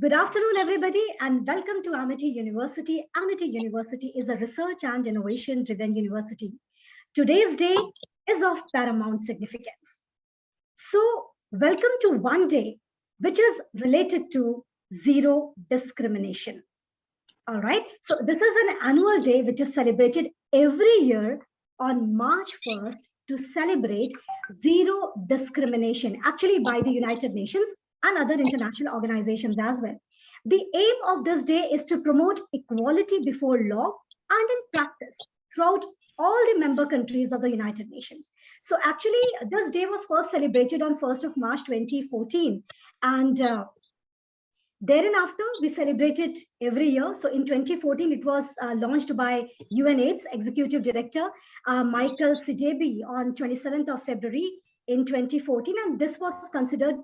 Good afternoon, everybody, and welcome to Amity University. Amity University is a research and innovation-driven university. Today's day is of paramount significance. So, welcome to one day which is related to zero discrimination. All right. So, this is an annual day which is celebrated every year on March 1st to celebrate zero discrimination, actually by the United Nations and other international organizations as well. The aim of this day is to promote equality before law and in practice throughout all the member countries of the United Nations. So actually, this day was first celebrated on 1st of March 2014. And thereafter, we celebrate it every year. So in 2014, it was launched by UNAIDS Executive Director Michael Sidebi on 27th of February in 2014. And this was considered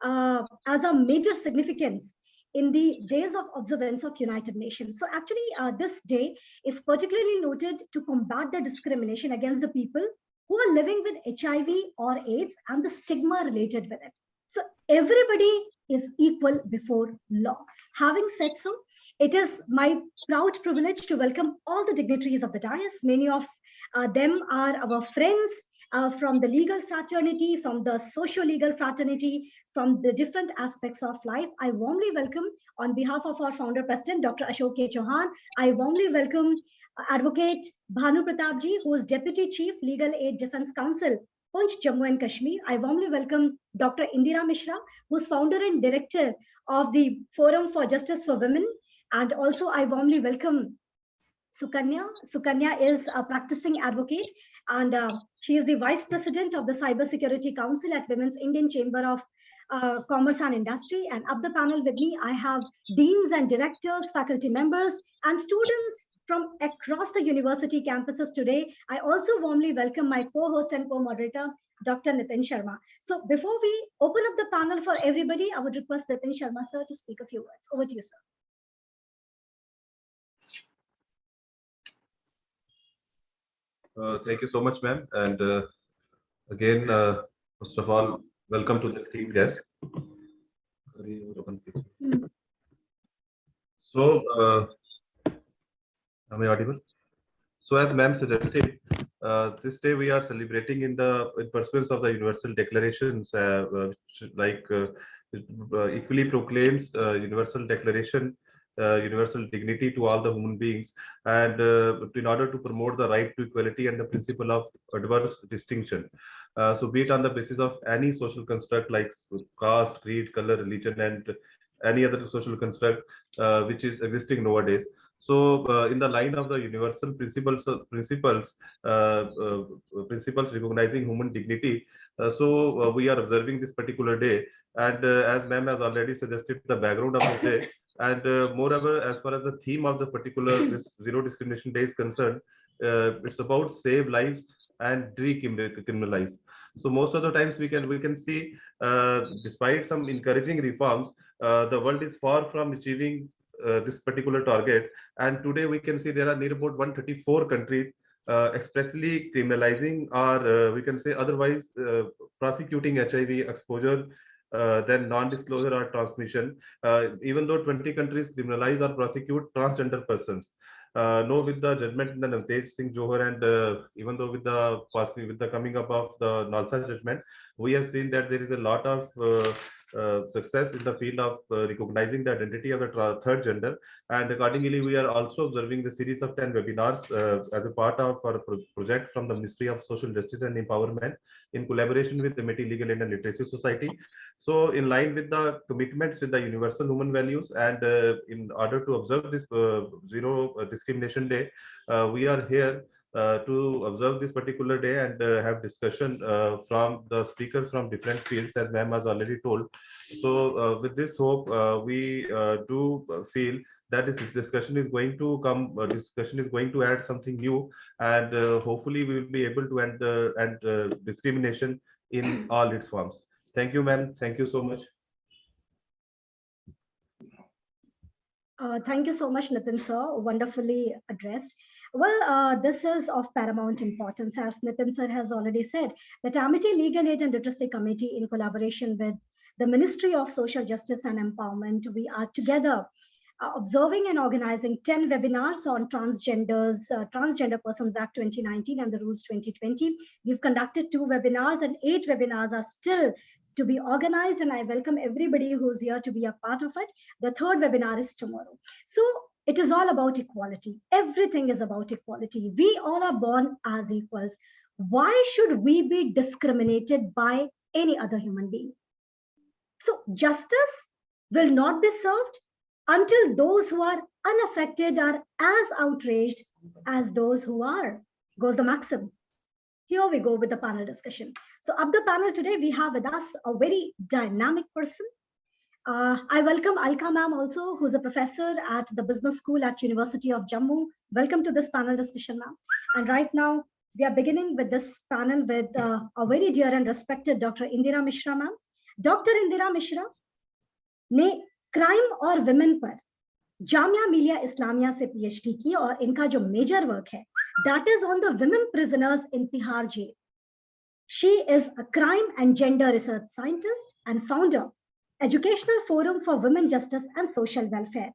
as a major significance in the days of observance of United Nations. So actually, this day is particularly noted to combat the discrimination against the people who are living with HIV or AIDS and the stigma related with it. So everybody is equal before law. Having said so, it is my proud privilege to welcome all the dignitaries of the dais. Many of them are our friends from the legal fraternity, from the socio-legal fraternity, from the different aspects of life. I warmly welcome, on behalf of our founder president, Dr. Ashok K. Chauhan, I warmly welcome Advocate Bhanu Pratapji, who is Deputy Chief Legal Aid Defense Counsel, Punch, Jammu and Kashmir. I warmly welcome Dr. Indira Mishra, who is founder and director of the Forum for Justice for Women. And also I warmly welcome Sukanya. Sukanya is a practicing advocate, and she is the Vice President of the Cybersecurity Council at Women's Indian Chamber of Commerce and Industry. And up the panel with me, I have deans and directors, faculty members, and students from across the university campuses today. I also warmly welcome my co-host and co-moderator, Dr. Nitin Sharma. So before we open up the panel for everybody, I would request Nitin Sharma, sir, to speak a few words. Over to you, sir. Thank you so much, ma'am. And again, first of all, welcome to the esteemed guest. So, am I audible? So, as ma'am suggested, this day we are celebrating in pursuance of the Universal Declarations, equally proclaims Universal Declaration. Universal dignity to all the human beings, and in order to promote the right to equality and the principle of adverse distinction. So be it on the basis of any social construct like caste, creed, color, religion, and any other social construct which is existing nowadays. So in the line of the universal principles recognizing human dignity, we are observing this particular day. And as ma'am has already suggested the background of this day, and moreover, as far as the theme of the particular this Zero Discrimination Day is concerned, it's about save lives and decriminalize. So most of the times we can see, despite some encouraging reforms, the world is far from achieving this particular target. And today we can see there are near about 134 countries expressly criminalizing or we can say otherwise prosecuting HIV exposure, then non-disclosure or transmission, even though 20 countries criminalize or prosecute transgender persons. No, with the judgment in the Navtej Singh Johar, and even though with the coming up of the Nalsa judgment, we have seen that there is a lot of success in the field of recognizing the identity of the third gender. And accordingly, we are also observing the series of 10 webinars as a part of our project from the Ministry of Social Justice and Empowerment in collaboration with the Amity Legal Aid and Literacy Society. So in line with the commitments with the universal human values, and in order to observe this Zero Discrimination Day, we are here to observe this particular day and have discussion from the speakers from different fields, as ma'am has already told. So with this hope, we do feel that this discussion is going to add something new, and hopefully we will be able to end discrimination in all its forms. Thank you, ma'am. Thank you so much. Thank you so much, Nitin sir. Wonderfully addressed. Well, this is of paramount importance, as Nitin sir has already said, that Amity Legal Aid and Literacy Committee, in collaboration with the Ministry of Social Justice and Empowerment, we are together observing and organizing 10 webinars on Transgender Persons Act 2019 and the Rules 2020. We've conducted 2 webinars and 8 webinars are still to be organized, and I welcome everybody who's here to be a part of it. The 3rd webinar is tomorrow. So it is all about equality. Everything is about equality. We all are born as equals. Why should we be discriminated by any other human being? So justice will not be served until those who are unaffected are as outraged as those who are, goes the maxim. Here we go with the panel discussion. So up the panel today, we have with us a very dynamic person. I welcome Alka ma'am also, who's a professor at the business school at University of Jammu. Welcome to this panel discussion, ma'am. And right now, we are beginning with this panel with a very dear and respected Dr. Indira Mishra ma'am. Dr. Indira Mishra ने crime और women पर जामिया मिलिया इस्लामिया से PhD की और इनका जो major work है that is on the women prisoners in Tihar jail. She is a crime and gender research scientist and founder educational forum for women justice and social welfare.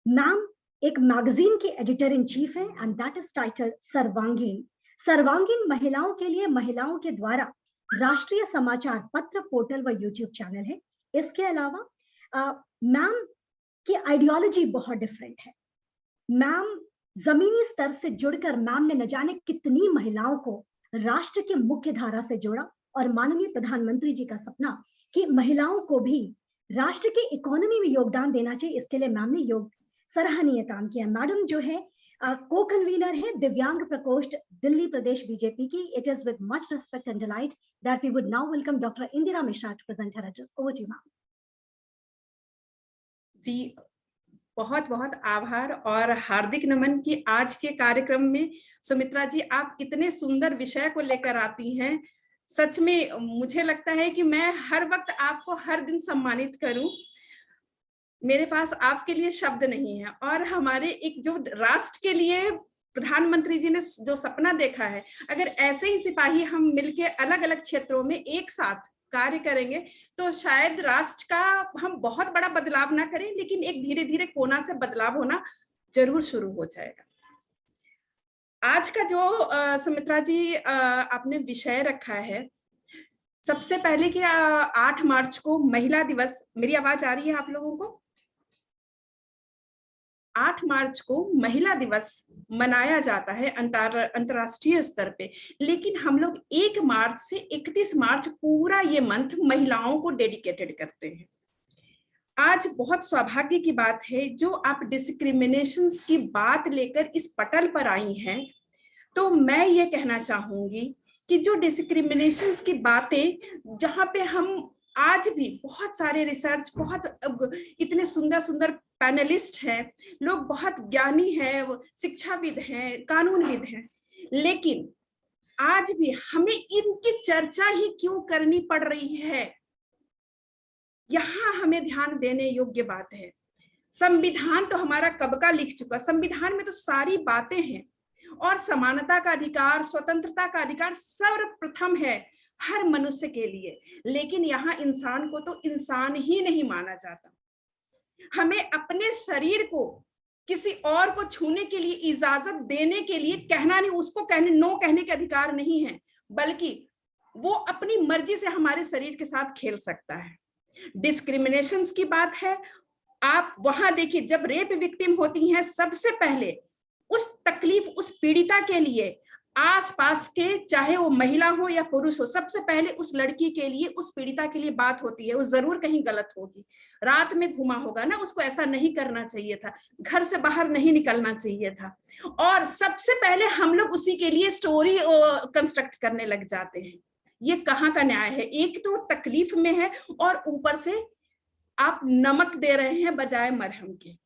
Ma'am एक magazine की editor in chief है and that is titled Sarvangeen. Sarvangeen महिलाओं के लिए महिलाओं के द्वारा राष्ट्रीय समाचार पत्र, पोर्टल व यूट्यूब चैनल है. इसके अलावा मैम की आइडियोलॉजी बहुत डिफरेंट है. मैम जमीनी स्तर से जुड़कर मैम ने न जाने कितनी महिलाओं को राष्ट्र की मुख्य धारा से जोड़ा और माननीय प्रधानमंत्री जी का सपना कि महिलाओं को भी राष्ट्र की इकोनॉमी में योगदान देना चाहिए, इसके लिए मैम ने सराहनीय काम किया. मैडम जो है को कन्वीनर है दिव्यांग प्रकोष्ठ दिल्ली प्रदेश बीजेपी की. It is with much respect and delight that we would now welcome doctor Indira Mishra to present her address. Over to you ma'am. जी बहुत बहुत आभार और हार्दिक नमन कि आज के कार्यक्रम में सुमित्रा जी आप इतने सुंदर विषय को लेकर आती हैं. सच में मुझे लगता है कि मैं हर वक्त आपको हर दिन सम्मानित करूं. मेरे पास आपके लिए शब्द नहीं है. और हमारे एक जो राष्ट्र के लिए प्रधानमंत्री जी ने जो सपना देखा है, अगर ऐसे ही सिपाही हम मिलके अलग अलग क्षेत्रों में एक साथ कार्य करेंगे तो शायद राष्ट्र का हम बहुत बड़ा बदलाव ना करें, लेकिन एक धीरे धीरे कोना से बदलाव होना जरूर शुरू हो जाएगा. आज का जो सुमित्रा जी आपने विषय रखा है, सबसे पहले कि 8 मार्च को महिला दिवस, मेरी आवाज आ रही है आप लोगों को? 8 मार्च को महिला दिवस मनाया जाता है अंतरराष्ट्रीय स्तर पे, लेकिन हम लोग 1 मार्च से 31 मार्च पूरा ये मंथ महिलाओं को डेडिकेटेड करते हैं. आज बहुत सौभाग्य की बात है जो आप डिस्क्रिमिनेशंस की बात लेकर इस पटल पर आई हैं. तो मैं ये कहना चाहूंगी कि जो डिस्क्रिमिनेशंस की बातें, जहाँ पे हम आज भी बहुत सारे रिसर्च, बहुत इतने सुंदर सुंदर पैनलिस्ट हैं, लोग बहुत ज्ञानी हैं, शिक्षाविद हैं, कानूनविद हैं, लेकिन आज भी हमें इनकी चर्चा ही क्यों करनी पड़ रही है, यहाँ हमें ध्यान देने योग्य बात है. संविधान तो हमारा कब का लिख चुका, संविधान में तो सारी बातें हैं और समानता का अधिकार, स्वतंत्रता का अधिकार सर्वप्रथम है हर मनुष्य के लिए, लेकिन यहाँ इंसान को तो इंसान ही नहीं माना जाता. हमें अपने शरीर को किसी और को छूने के लिए इजाजत देने के लिए कहना नहीं, उसको कहने नो कहने के अधिकार नहीं है, बल्कि वो अपनी मर्जी से हमारे शरीर के साथ खेल सकता है. डिस्क्रिमिनेशंस की बात है, आप वहां देखिए जब रेप विक्टिम होती हैं, सबसे पहले उस तकलीफ, उस पीड़िता के लिए आसपास के, चाहे वो महिला हो या पुरुष हो, सबसे पहले उस लड़की के लिए, उस पीड़िता के लिए बात होती है. वो जरूर कहीं गलत होगी, रात में घुमा होगा ना, उसको ऐसा नहीं करना चाहिए था, घर से बाहर नहीं निकलना चाहिए था, और सबसे पहले हम लोग उसी के लिए स्टोरी कंस्ट्रक्ट करने लग जाते हैं. ये कहाँ का न्याय है? एक तो तकलीफ में है और ऊपर से आप नमक दे रहे हैं बजाय मरहम के.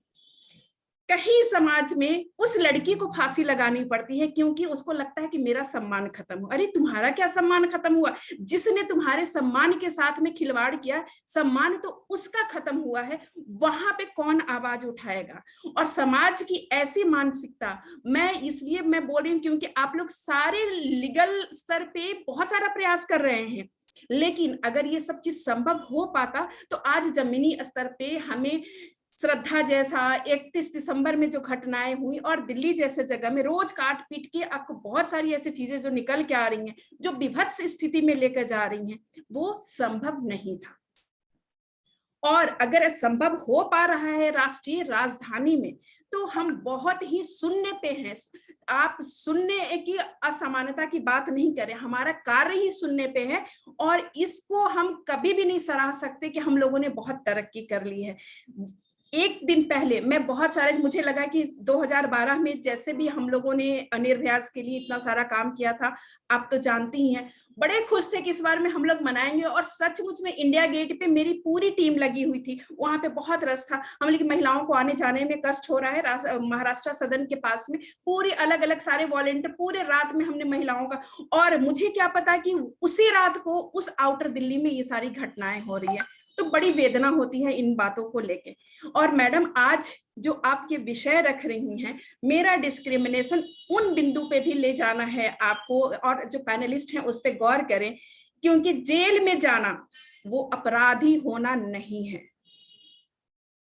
कहीं समाज में उस लड़की को फांसी लगानी पड़ती है क्योंकि उसको लगता है कि मेरा सम्मान खत्म हुआ. अरे तुम्हारा क्या सम्मान खत्म हुआ? जिसने तुम्हारे सम्मान के साथ में खिलवाड़ किया, सम्मान तो उसका खत्म हुआ है, वहां पे कौन आवाज उठाएगा? और समाज की ऐसी मानसिकता, मैं इसलिए मैं बोल रही हूँ क्योंकि आप लोग सारे लीगल स्तर पे बहुत सारा प्रयास कर रहे हैं, लेकिन अगर ये सब चीज संभव हो पाता तो आज जमीनी स्तर पे हमें श्रद्धा जैसा 31 दिसंबर में जो घटनाएं हुई और दिल्ली जैसे जगह में रोज काट पीट के आपको बहुत सारी ऐसी चीजें जो निकल के आ रही हैं, जो विभत्स स्थिति में लेकर जा रही हैं, वो संभव नहीं था। और अगर संभव हो पा रहा है राष्ट्रीय राजधानी में, तो हम बहुत ही शून्य पे हैं। आप शून्य की असमानता की बात नहीं करें, हमारा कार्य ही शून्य पे है और इसको हम कभी भी नहीं सराह सकते कि हम लोगों ने बहुत तरक्की कर ली है। एक दिन पहले मैं बहुत सारे, मुझे लगा कि 2012 में जैसे भी हम लोगों ने निर्भयास के लिए इतना सारा काम किया था, आप तो जानती ही हैं, बड़े खुश थे कि इस बार में हम लोग मनाएंगे। और सचमुच में इंडिया गेट पे मेरी पूरी टीम लगी हुई थी, वहां पे बहुत रश था। हम लोग महिलाओं को आने जाने में कष्ट हो रहा है, महाराष्ट्र सदन के पास में पूरी अलग अलग सारे वॉलेंटियर, पूरे रात में हमने महिलाओं का, और मुझे क्या पता कि उसी रात को उस आउटर दिल्ली में ये सारी घटनाएं हो रही है। तो बड़ी वेदना होती है इन बातों को लेके। और मैडम, आज जो आप ये विषय रख रही हैं, मेरा डिस्क्रिमिनेशन उन बिंदु पे भी ले जाना है आपको, और जो पैनलिस्ट हैं उस पे गौर करें, क्योंकि जेल में जाना वो अपराधी होना नहीं है।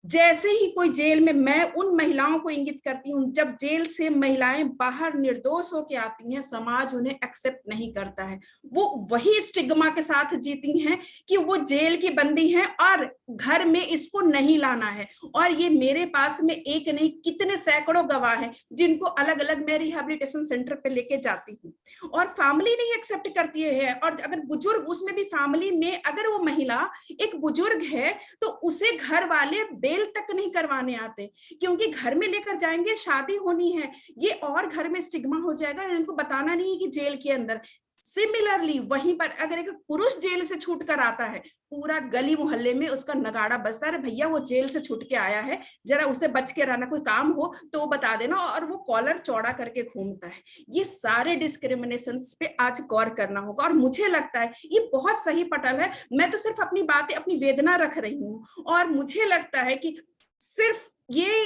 जैसे ही कोई जेल में, मैं उन महिलाओं को इंगित करती हूँ, जब जेल से महिलाएं बाहर निर्दोष होकर आती हैं, समाज उन्हें एक्सेप्ट नहीं करता है। वो वही स्टिग्मा के साथ जीती हैं कि वो जेल की बंदी हैं और घर में इसको नहीं लाना है। और ये मेरे पास में एक नहीं, कितने सैकड़ों गवाह हैं जिनको अलग अलग मैं रिहैबिलिटेशन सेंटर पे लेके जाती हूँ, और फैमिली नहीं एक्सेप्ट करती है। और अगर बुजुर्ग, उसमें भी फैमिली में अगर वो महिला एक बुजुर्ग है, तो उसे घर वाले बेल तक नहीं करवाने आते, क्योंकि घर में लेकर जाएंगे, शादी होनी है, ये और घर में स्टिग्मा हो जाएगा, इनको बताना नहीं है कि जेल के अंदर। सिमिलरली वहीं पर अगर एक पुरुष जेल से छूट कर आता है, पूरा गली मोहल्ले में उसका नगाड़ा बजता है, भैया वो जेल से छूट के आया है, जरा उसे बच के रहना, कोई काम हो तो बता देना, और वो कॉलर चौड़ा करके घूमता है। ये सारे डिस्क्रिमिनेशन पे आज गौर करना होगा, और मुझे लगता है ये बहुत सही पटल है। मैं तो सिर्फ अपनी बातें, अपनी वेदना रख रही हूँ, और मुझे लगता है कि सिर्फ ये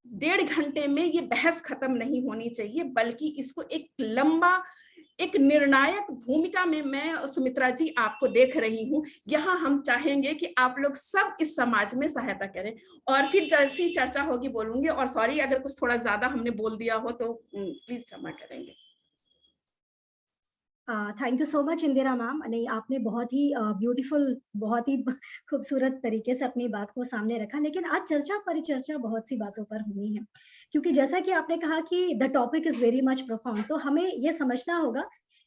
1.5 घंटे में ये बहस खत्म नहीं होनी चाहिए, बल्कि इसको एक लंबा, एक निर्णायक भूमिका में मैं, सुमित्रा जी, आपको देख रही हूँ। यहाँ हम चाहेंगे कि आप लोग सब इस समाज में सहायता करें, और फिर जैसी चर्चा होगी बोलूंगी। और सॉरी अगर कुछ थोड़ा ज्यादा हमने बोल दिया हो तो प्लीज क्षमा करेंगे। Thank you so much Indira ma'am. नहीं, आपने बहुत ही ब्यूटीफुल, बहुत ही खूबसूरत तरीके से अपनी बात को सामने रखा। लेकिन आज चर्चा परिचर्चा बहुत सी बातों पर हुई है, क्योंकि जैसा कि आपने कहा कि the topic is very much profound, तो हमें ये समझना होगा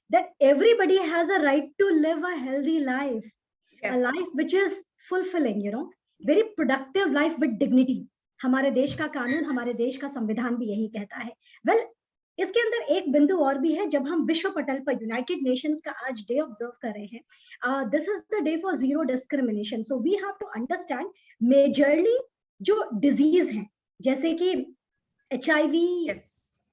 that everybody has a right to live a healthy life, a life which is fulfilling, very productive life with dignity. हमारे देश का कानून, हमारे देश का संविधान भी यही कहता है। वेल, इसके अंदर एक बिंदु और भी है। जब हम विश्व पटल पर यूनाइटेड नेशंस का आज डे ऑब्जर्व कर रहे हैं, this is the day for zero discrimination. So we have to understand majorly जो डिजीज हैं, जैसे कि HIV,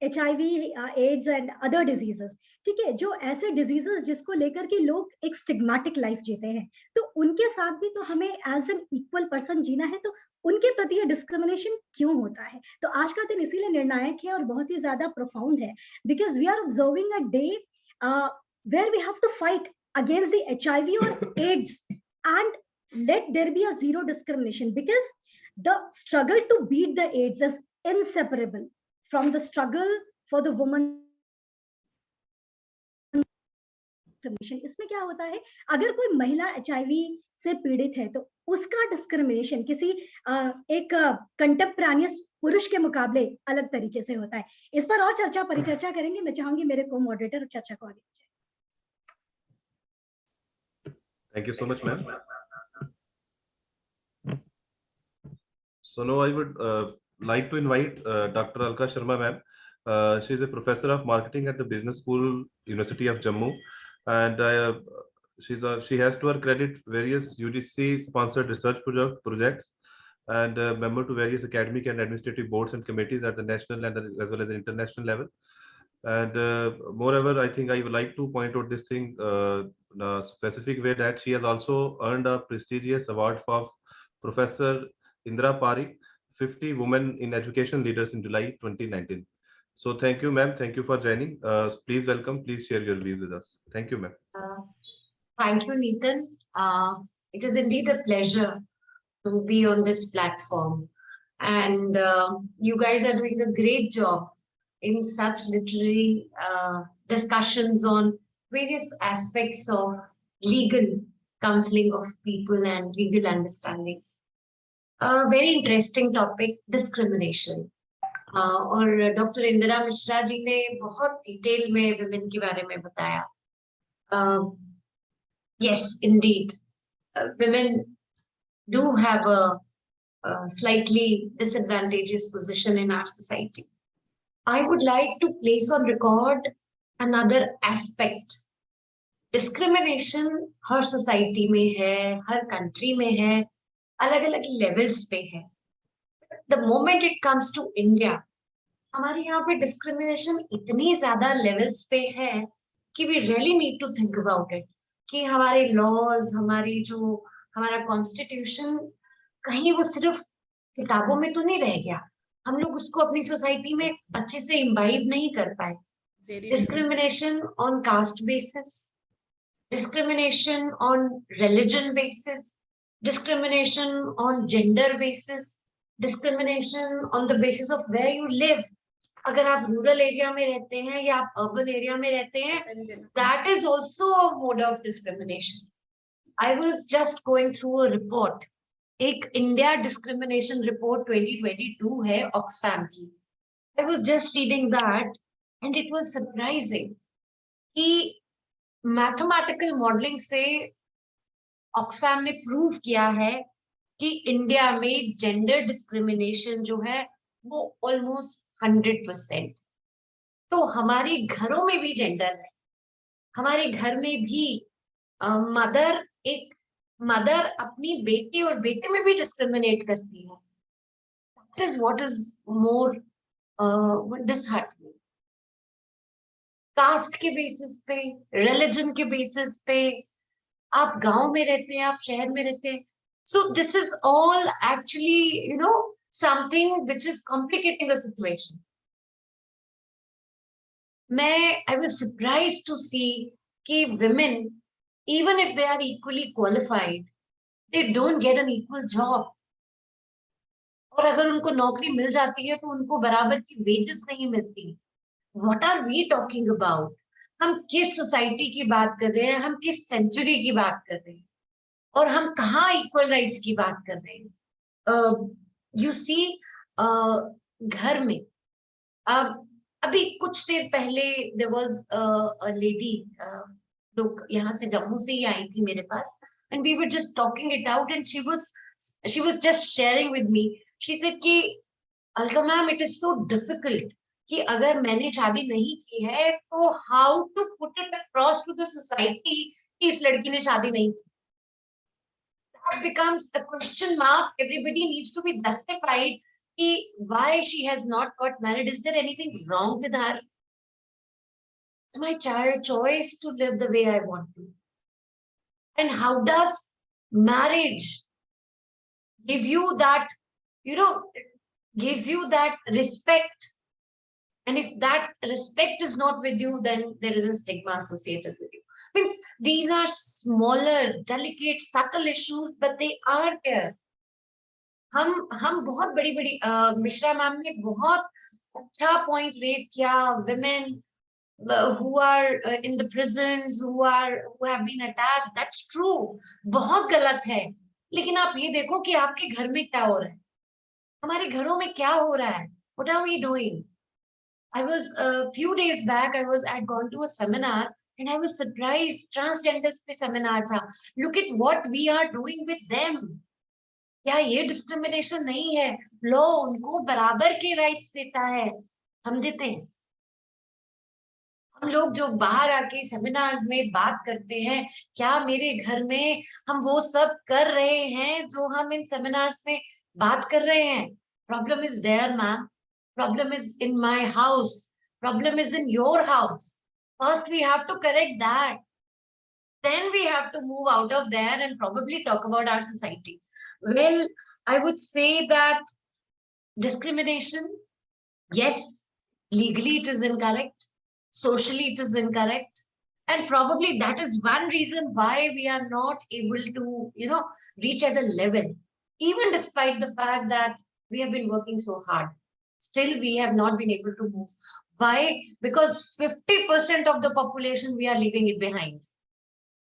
AIDS and other diseases, ठीक है, जो ऐसे डिजीजेस जिसको लेकर के लोग एक स्टिग्मेटिक लाइफ जीते हैं, तो उनके साथ भी तो हमें एज एन इक्वल पर्सन जीना है। तो उनके प्रति ये डिस्क्रिमिनेशन क्यों होता है? तो आज का दिन इसीलिए निर्णायक है और बहुत ही ज्यादा प्रोफाउंड है, because we are observing a day where we have to fight against the HIV और AIDS and let there be a zero discrimination, because the struggle to beat the AIDS is inseparable from the struggle for the woman. इसमें क्या होता है, अगर कोई महिला HIV से पीड़ित है तो उसका डिस्क्रिमिनेशन किसी एक कंटेम्परेनियस पुरुष के मुकाबले अलग तरीके से होता है। इस पर और चर्चा परिचर्चा करेंगे। मैं चाहूंगी मेरे को मॉडरेटर चर्चा को आगे बढ़ाएं। Thank you so much, ma'am. So now I would like to invite Dr. Alka Sharma, ma'am. She is a professor of marketing at the Business School, University of Jammu, and she has to her credit various UGC-sponsored research projects, and member to various academic and administrative boards and committees at the national and as well as the international level. And moreover, I think I would like to point out this thing in a specific way, that she has also earned a prestigious award for Professor Indra Parikh, 50 Women in Education Leaders in July 2019. So thank you, ma'am. Thank you for joining. Please welcome. Please share your views with us. Thank you, ma'am. Thank you, Neetan. It is indeed a pleasure to be on this platform. And you guys are doing a great job in such literary discussions on various aspects of legal counseling of people and legal understandings. A very interesting topic, discrimination. और doctor Indira Mishra ji ने बहुत detail में women के बारे में बताया. Yes, indeed, women do have a slightly disadvantageous position in our society. I would like to place on record another aspect. Discrimination her society में है, हर country में है, अलग-अलग levels पे है. The moment it comes to India, हमारे यहाँ पे discrimination इतनी ज़्यादा levels पे है कि we really need to think about it. कि हमारे laws, हमारी जो हमारा constitution कहीं वो सिर्फ किताबों में तो नहीं रह गया. हम लोग उसको अपनी सोसाइटी में अच्छे से इम्बाइब नहीं कर पाए. Discrimination on caste basis, discrimination on religion basis, discrimination on gender basis, discrimination on the basis of where you live. अगर आप रूरल एरिया में रहते हैं या आप अर्बन एरिया में रहते हैं, that is also a mode of discrimination. I was just going through a report. एक इंडिया डिस्क्रिमिनेशन रिपोर्ट 2022 है ऑक्सफैम की. I was just reading that and it was surprising कि मैथमेटिकल मॉडलिंग से Oxfam ने prove किया है कि India में जेंडर डिस्क्रिमिनेशन जो है वो ऑलमोस्ट 100%. तो हमारे घरों में भी जेंडर है. हमारे घर में भी मदर अपनी बेटी और बेटे में भी डिस्क्रिमिनेट करती है. That is what is more disheartening. Caste के बेसिस पे, रिलीजन के बेसिस पे, आप गांव में रहते हैं, आप शहर में रहते हैं. So this is all actually, you know, something which is complicating the situation. I was surprised to see कि women, even if they are equally qualified, they don't get an equal job. और अगर उनको नौकरी मिल जाती है तो उनको बराबर की wages नहीं मिलती. What are we talking about? हम किस सोसाइटी की बात कर रहे हैं, हम किस सेंचुरी की बात कर रहे हैं, और हम कहाँ इक्वल राइट्स की बात कर रहे हैं. You see, घर में अभी कुछ देर पहले there was a lady, लोग यहाँ से जम्मू से ही आई थी मेरे पास, and we were just talking it out and she was just sharing with me. She said कि Alka ma'am, it is so difficult कि अगर मैंने शादी नहीं की है तो how to put it across to the society कि इस लड़की ने शादी नहीं की. That becomes a question mark. Everybody needs to be justified कि why she has not got married. Is there anything wrong with her? It's my choice to live the way I want to. And how does marriage give you that, you know, gives you that respect? And if that respect is not with you, then there is a stigma associated with you. I mean, these are smaller, delicate, subtle issues, but they are there. हम बहुत बड़ी Mishra ma'am ने बहुत अच्छा point raise किया. Women who are in the prisons, who have been attacked, that's true. बहुत गलत है. लेकिन आप ये देखो कि आपके घर में क्या हो रहा है, हमारे घरों में क्या हो रहा है. What are we doing? I was a few days back, I'd gone to a seminar and I was surprised. Transgenders पे seminar था. Look at what we are doing with them. क्या ये discrimination नहीं है? Law उनको बराबर के rights देता है, हम देते हैं. हम लोग जो बाहर आके seminars में बात करते हैं, क्या मेरे घर में हम वो सब कर रहे हैं जो हम इन seminars में बात कर रहे हैं? Problem is there, ma'am. Problem is in my house. Problem is in your house. First, we have to correct that. Then we have to move out of there and probably talk about our society. Well, I would say that discrimination, yes, legally it is incorrect. Socially it is incorrect. And probably that is one reason why we are not able to, reach at a level, even despite the fact that we have been working so hard. Still, we have not been able to move. Why? Because 50% of the population, we are leaving it behind.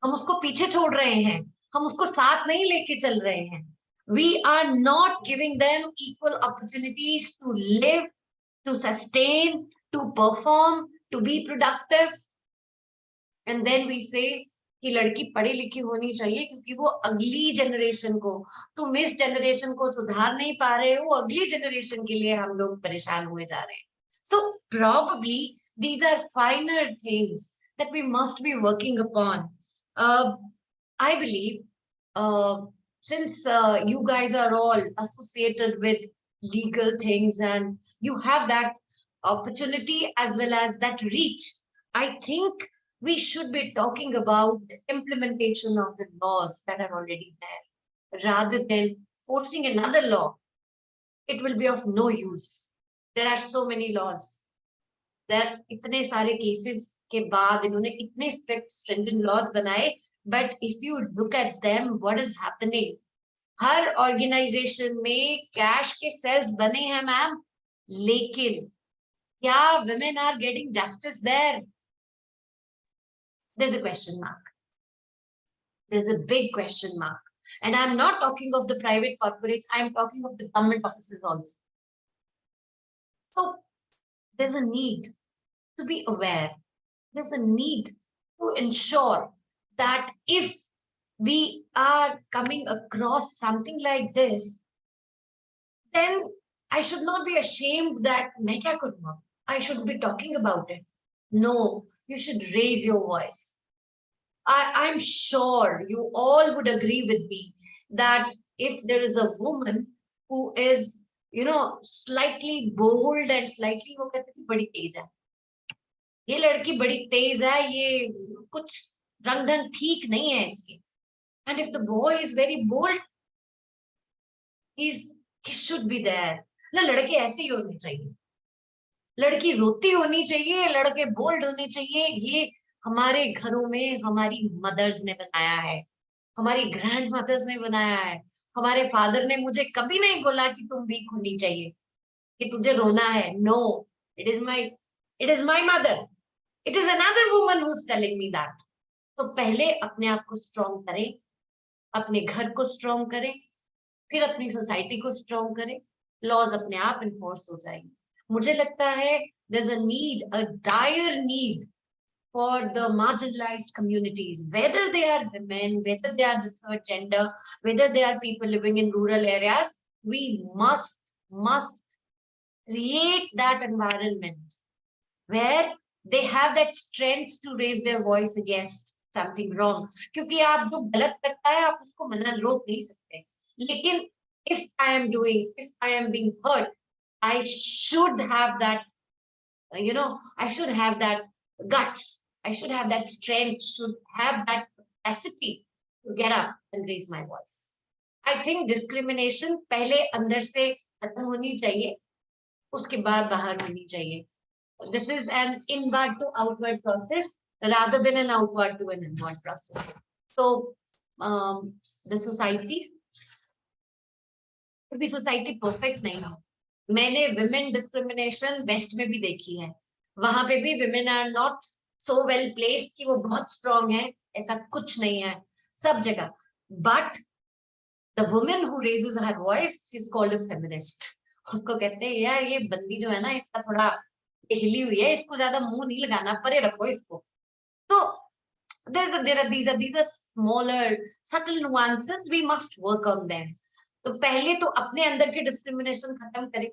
हम उसको पीछे छोड़ रहे हैं, हम उसको साथ नहीं लेके चल रहे हैं. We are not giving them equal opportunities to live, to sustain, to perform, to be productive. And then we say कि लड़की पढ़ी लिखी होनी चाहिए क्योंकि वो अगली जनरेशन को, तुम इस जनरेशन को सुधार नहीं पा रहे हो, अगली जनरेशन के लिए हम लोग परेशान हुए जा रहे हैं. So probably these are finer things that we must be working upon. I believe since you guys are all associated with legal things and you have that opportunity as well as that reach, I think we should be talking about the implementation of the laws that are already there, rather than forcing another law. It will be of no use. There are so many laws. There itne sare cases ke baad inhone itne strict stringent laws banaye, but if you look at them, what is happening? Her organization में cash के cells बने हैं ma'am, लेकिन क्या women are getting justice there? There's a question mark. There's a big question mark. And I'm not talking of the private corporates, I'm talking of the government offices also. So there's a need to be aware. There's a need to ensure that if we are coming across something like this, then I should not be ashamed that main kya karunga? I should be talking about it. No, you should raise your voice. I'm sure you all would agree with me that if there is a woman who is, slightly bold and slightly, वो कहते थे बड़ी तेज है, ये लड़की बड़ी तेज है, ये कुछ रंग ढंग ठीक नहीं है इसके. And if the boy is very bold, he should be there. ना लड़के ऐसे ही होने चाहिए, लड़की रोती होनी चाहिए, लड़के बोल्ड होने चाहिए. ये हमारे घरों में हमारी मदर्स ने बनाया है, हमारी ग्रैंड मदर्स ने बनाया है. हमारे फादर ने मुझे कभी नहीं बोला कि तुम वीक होनी चाहिए, कि तुझे रोना है. No, it is my mother. It is another woman who's telling me that. तो पहले अपने आप को स्ट्रॉन्ग करें, अपने घर को स्ट्रॉन्ग करें, फिर अपनी सोसाइटी को स्ट्रॉन्ग करें, लॉज अपने आप इन्फोर्स हो जाएंगे. मुझे लगता है there's a need, a dire need for the marginalized communities, whether they are women, whether they are the third gender, whether they are people living in rural areas. We must create that environment where they have that strength to raise their voice against something wrong. क्योंकि आप जो गलत करता है आप उसको मना रोक नहीं सकते, लेकिन if I am being hurt, I should have that, I should have that guts, I should have that strength, should have that capacity to get up and raise my voice. I think discrimination पहले अंदर से खत्म होनी चाहिए, उसके बाद बाहर होनी चाहिए. This is an inward to outward process rather than an outward to an inward process. So the society perfect नहीं है. मैंने women discrimination west में भी देखी है, वहां पे भी women are not so well placed कि वो बहुत strong है, ऐसा कुछ नहीं है सब जगह. But the woman who raises her voice is called a feminist. उसको कहते हैं यार ये बंदी जो है ना इसका थोड़ा हिली हुई है, इसको ज्यादा मुंह नहीं लगाना, परे रखो इसको. तो these are smaller subtle nuances, we must work on them. तो पहले तो अपने अंदर की डिस्क्रिमिनेशन खत्म करें,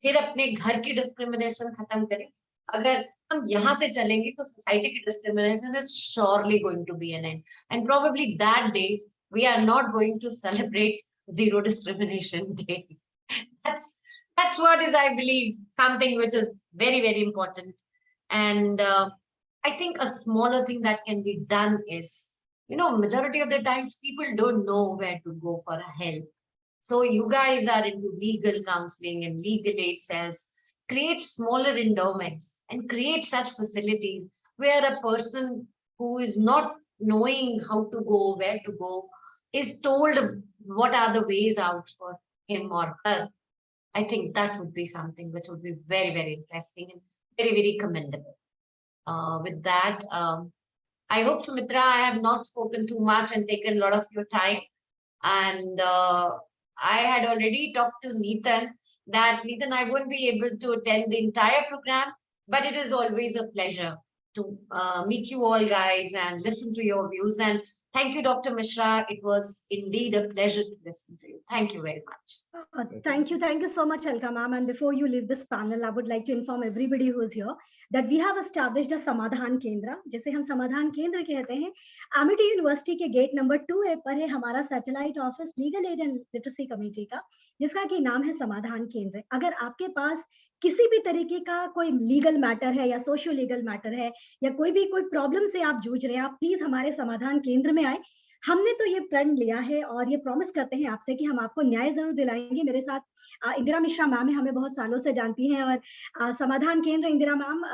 फिर अपने घर की डिस्क्रिमिनेशन खत्म करें. अगर हम यहाँ से चलेंगे तो सोसाइटी की discrimination is surely going to be an end, and probably that day we are not going to celebrate zero discrimination day. That's what is, I believe, something which is very, very important. And I think a smaller thing that can be done is, majority of the times people don't know where to go for help. So you guys are into legal counseling and legal aid cells. Create smaller endowments and create such facilities where a person who is not knowing how to go, where to go, is told what are the ways out for him or her. I think that would be something which would be very, very interesting and very, very commendable. With that, I hope, Sumitra, I have not spoken too much and taken a lot of your time. And I had already talked to Neetan that, Neetan, I won't be able to attend the entire program, but it is always a pleasure to meet you all, guys, and listen to your views. And thank you, Dr. Mishra. It was indeed a pleasure to listen to you. Thank you very much. Thank you so much, Alka ma'am. And before you leave this panel, I would like to inform everybody who is here that we have established a Samadhan Kendra, जिसे हम समाधान केंद्र कहते हैं. Amity University के gate number 2A पर है हमारा satellite office legal aid and literacy committee का, जिसका कि नाम है समाधान केंद्र. अगर आपके पास किसी भी तरीके का कोई लीगल मैटर है या सोशियो लीगल मैटर है या कोई प्रॉब्लम से आप जूझ रहे हैं, आप प्लीज हमारे समाधान केंद्र में आए. हमने तो ये प्रण लिया है और ये प्रॉमिस करते हैं आपसे कि हम आपको न्याय जरूर दिलाएंगे. मेरे साथ इंदिरा मिश्रा मैम है, हमें बहुत सालों से जानती हैं और समाधान केंद्र इंदिरा मैम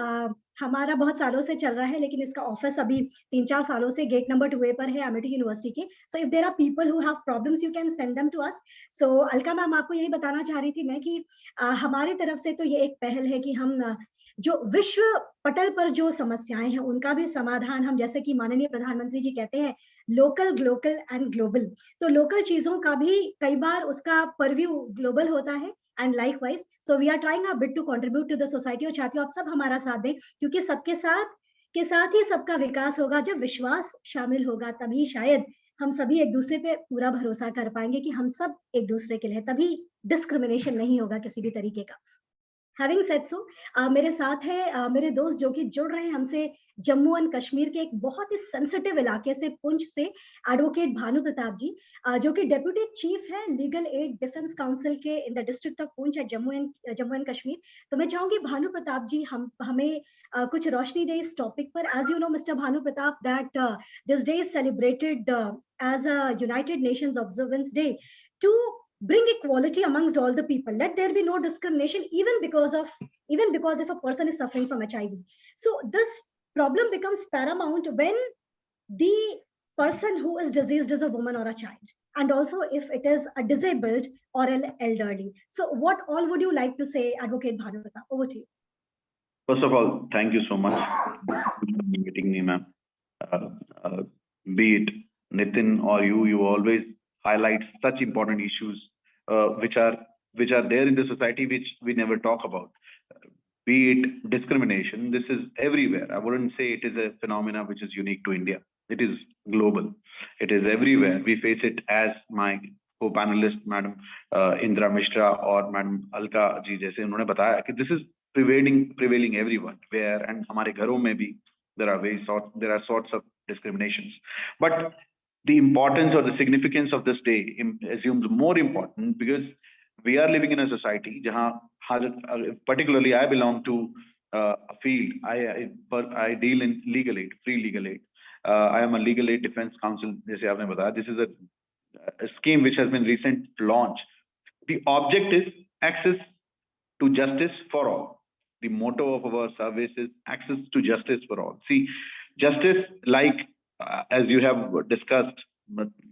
हमारा बहुत सालों से चल रहा है, लेकिन इसका ऑफिस अभी 3-4 सालों से गेट नंबर 2A पर है एमिटी यूनिवर्सिटी के. So if there are people who have problems you can send them to us. So Alka ma'am, आपको यही बताना चाह रही थी मैं कि हमारी तरफ से तो ये एक पहल है कि हम जो विश्व पटल पर जो समस्याएं हैं उनका भी समाधान हम, जैसे कि माननीय प्रधानमंत्री जी कहते हैं, लोकल, ग्लोकल एंड ग्लोबल. तो लोकल चीजों का भी कई बार उसका परव्यू ग्लोबल होता है and likewise. So we are trying our bit to contribute to the society. और चाहती हूँ आप सब हमारा साथ दें, क्योंकि सबके साथ के साथ ही सबका विकास होगा. जब विश्वास शामिल होगा तभी शायद हम सभी एक दूसरे पे पूरा भरोसा कर पाएंगे कि हम सब एक दूसरे के लिए, तभी डिस्क्रिमिनेशन नहीं होगा किसी भी तरीके का. Having said so, मेरे साथ है मेरे दोस्त जो कि जुड़ रहे हैं हमसे जम्मू एंड कश्मीर के एक बहुत ही सेंसिटिव इलाके से, पुंछ से, एडवोकेट भानु प्रताप जी, जो कि डेप्यूटी चीफ है लीगल एड डिफेंस काउंसिल के in the district of Poonch at Jammu and Kashmir. तो मैं चाहूंगी भानु प्रताप जी हमें कुछ रोशनी दे इस टॉपिक पर. As you know mister Bhanu Pratap that this day is celebrated as a United Nations observance day to bring equality amongst all the people. Let there be no discrimination, even because if a person is suffering from HIV. So this problem becomes paramount when the person who is diseased is a woman or a child, and also if it is a disabled or an elderly. So what all would you like to say, Advocate Bhanupata? Over to you. First of all, thank you so much for inviting me, ma'am. Be it Nitin or you always highlight such important issues which are there in the society which we never talk about. Be it discrimination, this is everywhere. I wouldn't say it is a phenomena which is unique to India. It is global. It is everywhere. We face it, as my co-panelist, Madam Indra Mishra or Madam Alka ji जैसे उन्होंने बताया कि this is prevailing everywhere. Where and हमारे घरों में भी there are sorts of discriminations. But the importance or the significance of this day assumes more important because we are living in a society jahan particularly I belong to a field. I deal in legal aid, free legal aid. I am a legal aid defense counsel. जैसे आपने बताया, this is a scheme which has been recent launched. The object is access to justice for all. The motto of our service is access to justice for all. See, justice, like as you have discussed,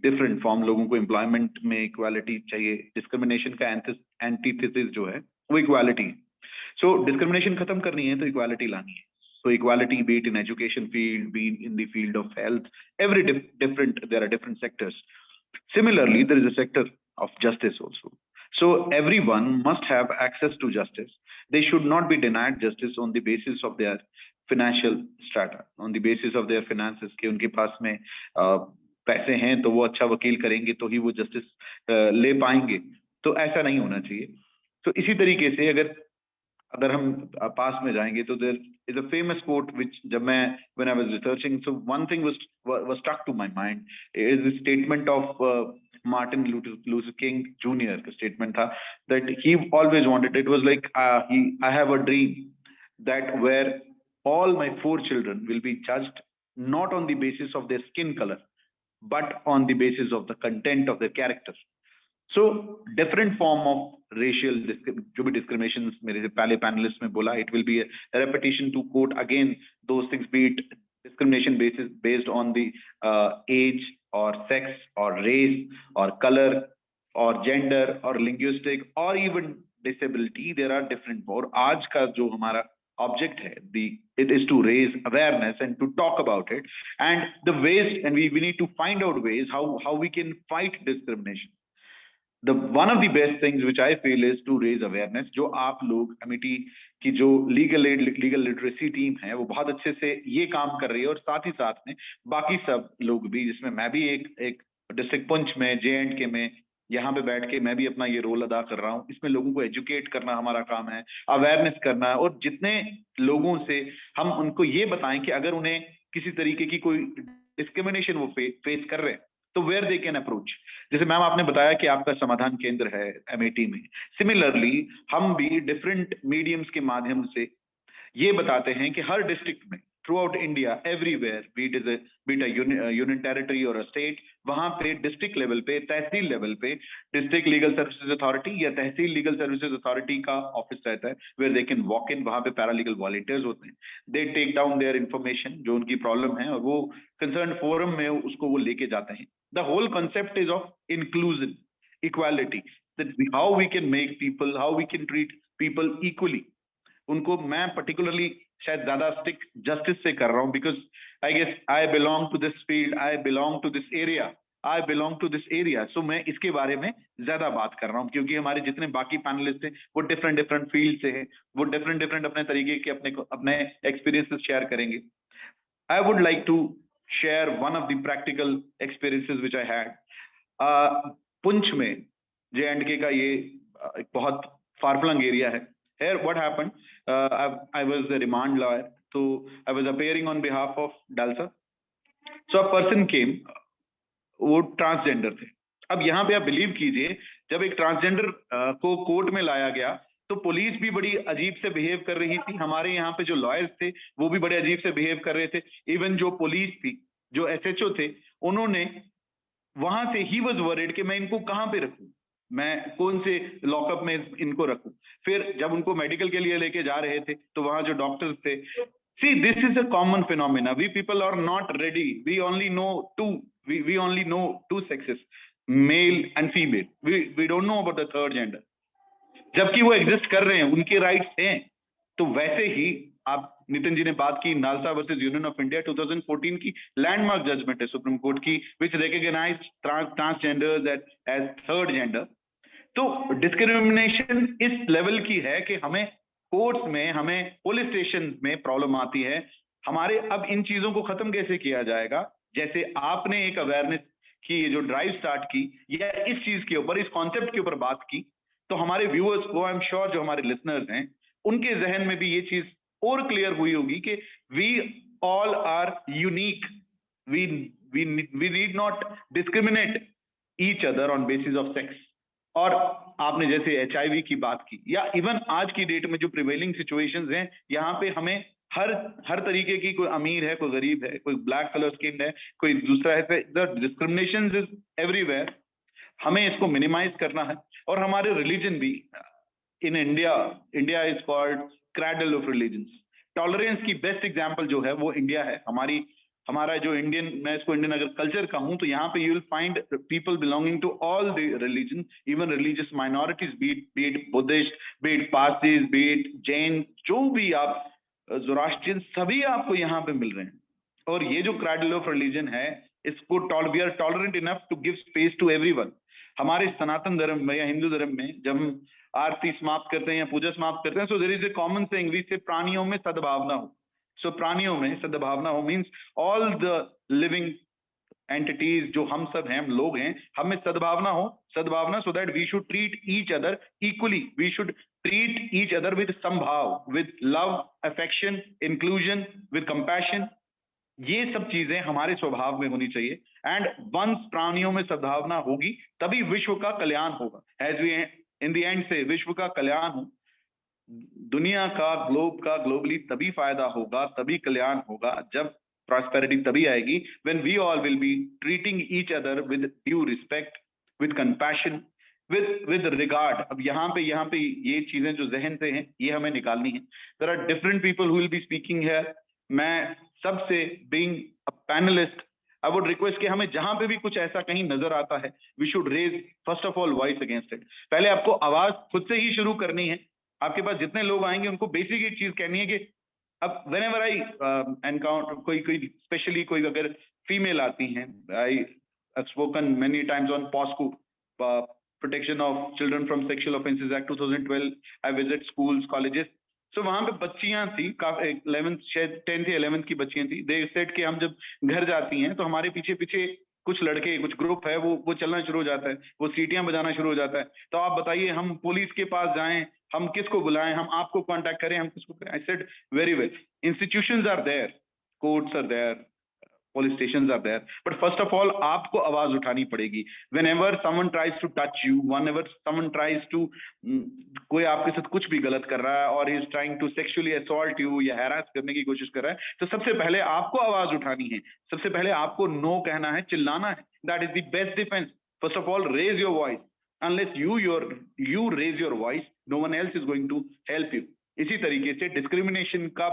different form, लोगों को employment में equality चाहिए. Discrimination का antithesis जो है वो equality है. So discrimination खत्म करनी है तो equality लानी है. So equality, be it in education field, be it in the field of health, there are different sectors. Similarly, there is a sector of justice also. So everyone must have access to justice. They should not be denied justice on the basis of their financial strata, on the basis of their finances, कि उनके पास में पैसे हैं तो वो अच्छा वकील करेंगे तो ही वो जस्टिस ले पाएंगे. तो ऐसा नहीं होना चाहिए. तो इसी तरीके से अगर हम पास में जाएंगे तो there is a famous quote which when I was researching, so one thing was stuck to my mind is the statement of Martin Luther King Jr. का statement था that he always wanted. It was like I have a dream that where all my 4 children will be judged not on the basis of their skin color but on the basis of the content of their character. So different form of racial जो भी discrimination मेरे पहले panelist में बोला, it will be repetition to quote again those things, be it discrimination based on the age or sex or race or color or gender or linguistic or even disability. There are different. और आज का जो हमारा object है, it is to raise awareness and to talk about it and the ways, and we need to find out ways how we can fight discrimination. The one of the best things which I feel is to raise awareness. जो आप लोग Amity की जो legal literacy team है वो बहुत अच्छे से ये काम कर रही है, और साथ ही साथ में बाकी सब लोग भी, जिसमें मैं भी एक डिस्ट्रिक्ट पुंछ में J&K में यहाँ पे बैठ के मैं भी अपना ये रोल अदा कर रहा हूँ। इसमें लोगों को एजुकेट करना हमारा काम है, अवेयरनेस करना है, और जितने लोगों से हम उनको ये बताएं कि अगर उन्हें किसी तरीके की कोई डिस्क्रिमिनेशन वो फेस कर रहे हैं तो वेयर दे कैन अप्रोच। जैसे मैम आपने बताया कि आपका समाधान केंद्र है एमिटी में, सिमिलरली हम भी डिफरेंट मीडियम्स के माध्यम से ये बताते हैं कि हर डिस्ट्रिक्ट में throughout India everywhere, be it union territory और स्टेट, वहां पे डिस्ट्रिक्ट लेवल पे, तहसील लेवल पे डिस्ट्रिक्ट लीगल सर्विसेज अथॉरिटी या तहसील लीगल सर्विसेज अथॉरिटी का ऑफिस रहता है, where they can walk in. वहां पे पैरालीगल वॉलंटियर्स होते हैं, they take down their information, जो उनकी प्रॉब्लम है, और वो कंसर्न फोरम में उसको वो लेके जाते हैं। The whole concept is of inclusion, equality, that how we can make people, how we can treat people equally. उनको मैं particularly शायद ज्यादा स्टिक जस्टिस से कर रहा हूँ, because I guess I belong to this field, I belong to this area, I belong to this area, so मैं इसके बारे में ज्यादा बात कर रहा हूँ, क्योंकि हमारे जितने बाकी पैनलिस्ट हैं वो डिफरेंट फील्ड से हैं, वो डिफरेंट अपने तरीके के अपने एक्सपीरियंसेस शेयर करेंगे। I would like to share one of the practical experiences which I had. Poonch में J&K का ये एक बहुत फारफ्लंग एरिया है। Here what happened, I was the remand lawyer, so I was appearing on behalf of Dalsa. So a person came, वो transgender थे। अब यहाँ पे आप बिलीव कीजिए, जब एक ट्रांसजेंडर को कोर्ट में लाया गया तो पुलिस भी बड़ी अजीब से बिहेव कर रही थी, हमारे यहाँ पे जो लॉयर्स थे वो भी बड़े अजीब से बिहेव कर रहे थे, इवन जो पुलिस थी, जो SHO थे, उन्होंने वहां से ही वाज वरीड कि मैं इनको कहाँ पे रखूं, मैं कौन से लॉकअप में इनको रखूं। फिर जब उनको मेडिकल के लिए लेके जा रहे थे तो वहां जो डॉक्टर्स थे, see this is a common phenomena, we people are not ready, we only know two sexes, male and female, we don't know about the third gender, जबकि वो एग्जिस्ट कर रहे हैं, उनके राइट्स हैं। तो वैसे ही आप नितिन जी ने बात की NALSA versus Union of India 2014 की लैंडमार्क जजमेंट है सुप्रीम कोर्ट की, which recognised transgenders as third gender. तो डिस्क्रिमिनेशन इस लेवल की है कि हमें कोर्ट्स में, हमें पुलिस स्टेशन में प्रॉब्लम आती है। हमारे अब इन चीजों को खत्म कैसे किया जाएगा? जैसे आपने एक अवेयरनेस की जो ड्राइव स्टार्ट की, या इस चीज के ऊपर, इस कॉन्सेप्ट के ऊपर बात की, तो हमारे व्यूअर्स को, आई एम श्योर जो हमारे लिसनर्स हैं, उनके जहन में भी ये चीज और क्लियर हुई होगी कि we all are unique, we need not discriminate each other on basis of sex. और आपने जैसे HIV की बात की, या इवन आज की डेट में जो प्रिवेलिंग सिचुएशंस हैं, यहाँ पे हमें हर तरीके की, कोई अमीर है, कोई गरीब है, कोई ब्लैक कलर स्किन है, कोई दूसरा है, द डिस्क्रिमिनेशन इज एवरीवेयर। हमें इसको मिनिमाइज करना है। और हमारे रिलीजन भी in India is called cradle of religions. Tolerance की बेस्ट एग्जांपल जो है वो इंडिया है। हमारा जो इंडियन, मैं इसको इंडियन अगर कल्चर कहूं तो यहाँ पे you will find people belonging to all the religion, even religious minorities, be it Buddhist, be it Parsis, be it Jain, जो भी आप, ज़ोरास्ट्रियन, सभी आपको यहाँ पे मिल रहे हैं। और ये जो क्रैडल ऑफ रिलीजन है, इसको we are tolerant enough to give space to everyone. हमारे सनातन धर्म में या हिंदू धर्म में जब हम आरती समाप्त करते हैं या पूजा समाप्त करते हैं, so there is a common saying, we say प्राणियों में सद्भावना हो। सो प्राणियों में सद्भावना हो means all the living entities, जो हम सब हैं, हम लोग हैं, हमें सद्भावना हो, सद्भावना, so that we should treat each other equally, we should treat each other with समभाव, with love, affection, inclusion, with compassion. ये सब चीजें हमारे स्वभाव में होनी चाहिए। एंड वंस प्राणियों में सद्भावना होगी तभी विश्व का कल्याण होगा। As we in the end say, विश्व का कल्याण हो, दुनिया का, ग्लोब का, ग्लोबली तभी फायदा होगा, तभी कल्याण होगा, जब प्रॉस्पेरिटी तभी आएगी when we all will be treating each other with due respect, with compassion, with regard. अब यहाँ पे ये चीजें जो जहन से हैं ये हमें निकालनी है. There are different people who will be speaking here. मैं सबसे being a panelist, I would request कि हमें जहां पे भी कुछ ऐसा कहीं नजर आता है, we should raise first of all voice against it. पहले आपको आवाज खुद से ही शुरू करनी है. आपके पास जितने लोग आएंगे उनको बेसिक एक चीज कहनी है कि अब whenever I encounter कोई स्पेशली कोई अगर फीमेल आती हैं, I have spoken many times on POSCO, Protection of Children from Sexual Offences Act 2012. I visit schools, colleges. So वहां पे बच्चियां थी, 11th शायद 10th या 11th की बच्चियां थी. They said कि हम जब घर जाती हैं तो हमारे पीछे पीछे कुछ लड़के, कुछ ग्रुप है, वो चलना शुरू हो जाता है, वो सीटियां बजाना शुरू हो जाता है. तो आप बताइए हम पुलिस के पास जाएं, हम किसको बुलाएं, हम आपको कांटेक्ट करें, हम किसको करें? I said very well. Institutions are there, courts are there, police stations are there, but first of all आपको आवाज उठानी पड़ेगी. Whenever someone tries to touch you, whenever someone tries to कोई आपके साथ कुछ भी गलत कर रहा है और he is trying to sexually assault you या harass करने की कोशिश कर रहा है, तो सबसे पहले आपको आवाज उठानी है, सबसे पहले आपको नो कहना है, चिल्लाना है. That is the best defense. First of all, raise your voice. Unless you raise your voice, no one else is going to help you. इसी तरीके से डिस्क्रिमिनेशन का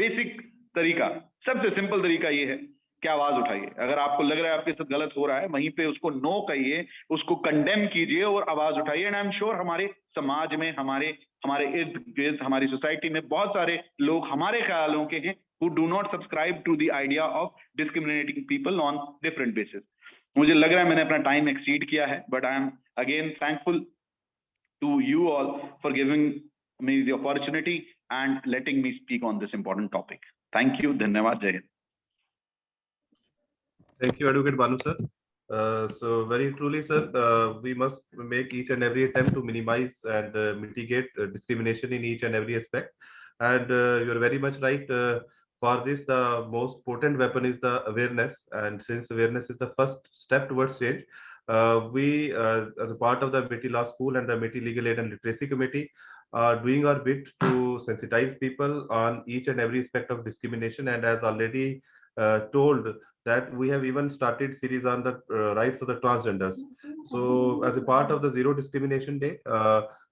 बेसिक तरीका, सबसे सिंपल तरीका ये है कि आवाज उठाइए. अगर आपको लग रहा है आपके साथ गलत हो रहा है, वहीं पे उसको नो कहिए, उसको कंडेम कीजिए और आवाज उठाइए. एंड आई एम श्योर हमारे समाज में, हमारे इर्द गिर्द, हमारी सोसाइटी में बहुत सारे लोग हमारे ख्यालों के हैं who do not subscribe to the idea of discriminating people on different basis. मुझे लग रहा है मैंने अपना टाइम एक्सीड किया है, but I am again thankful to you all for giving me the opportunity and letting me speak on this important topic. Thank you. धन्यवाद. जय Hind. Thank you, Advocate Banu sir. So very truly, sir, we must make each and every attempt to minimize and mitigate discrimination in each and every aspect. And you are very much right. For this, the most potent weapon is the awareness. And since awareness is the first step towards change, we, as a part of the Amity Law School and the Amity Legal Aid and Literacy Committee, are doing our bit to sensitize people on each and every aspect of discrimination. And as already told, that we have even started series on the rights of the transgenders. So as a part of the Zero Discrimination Day,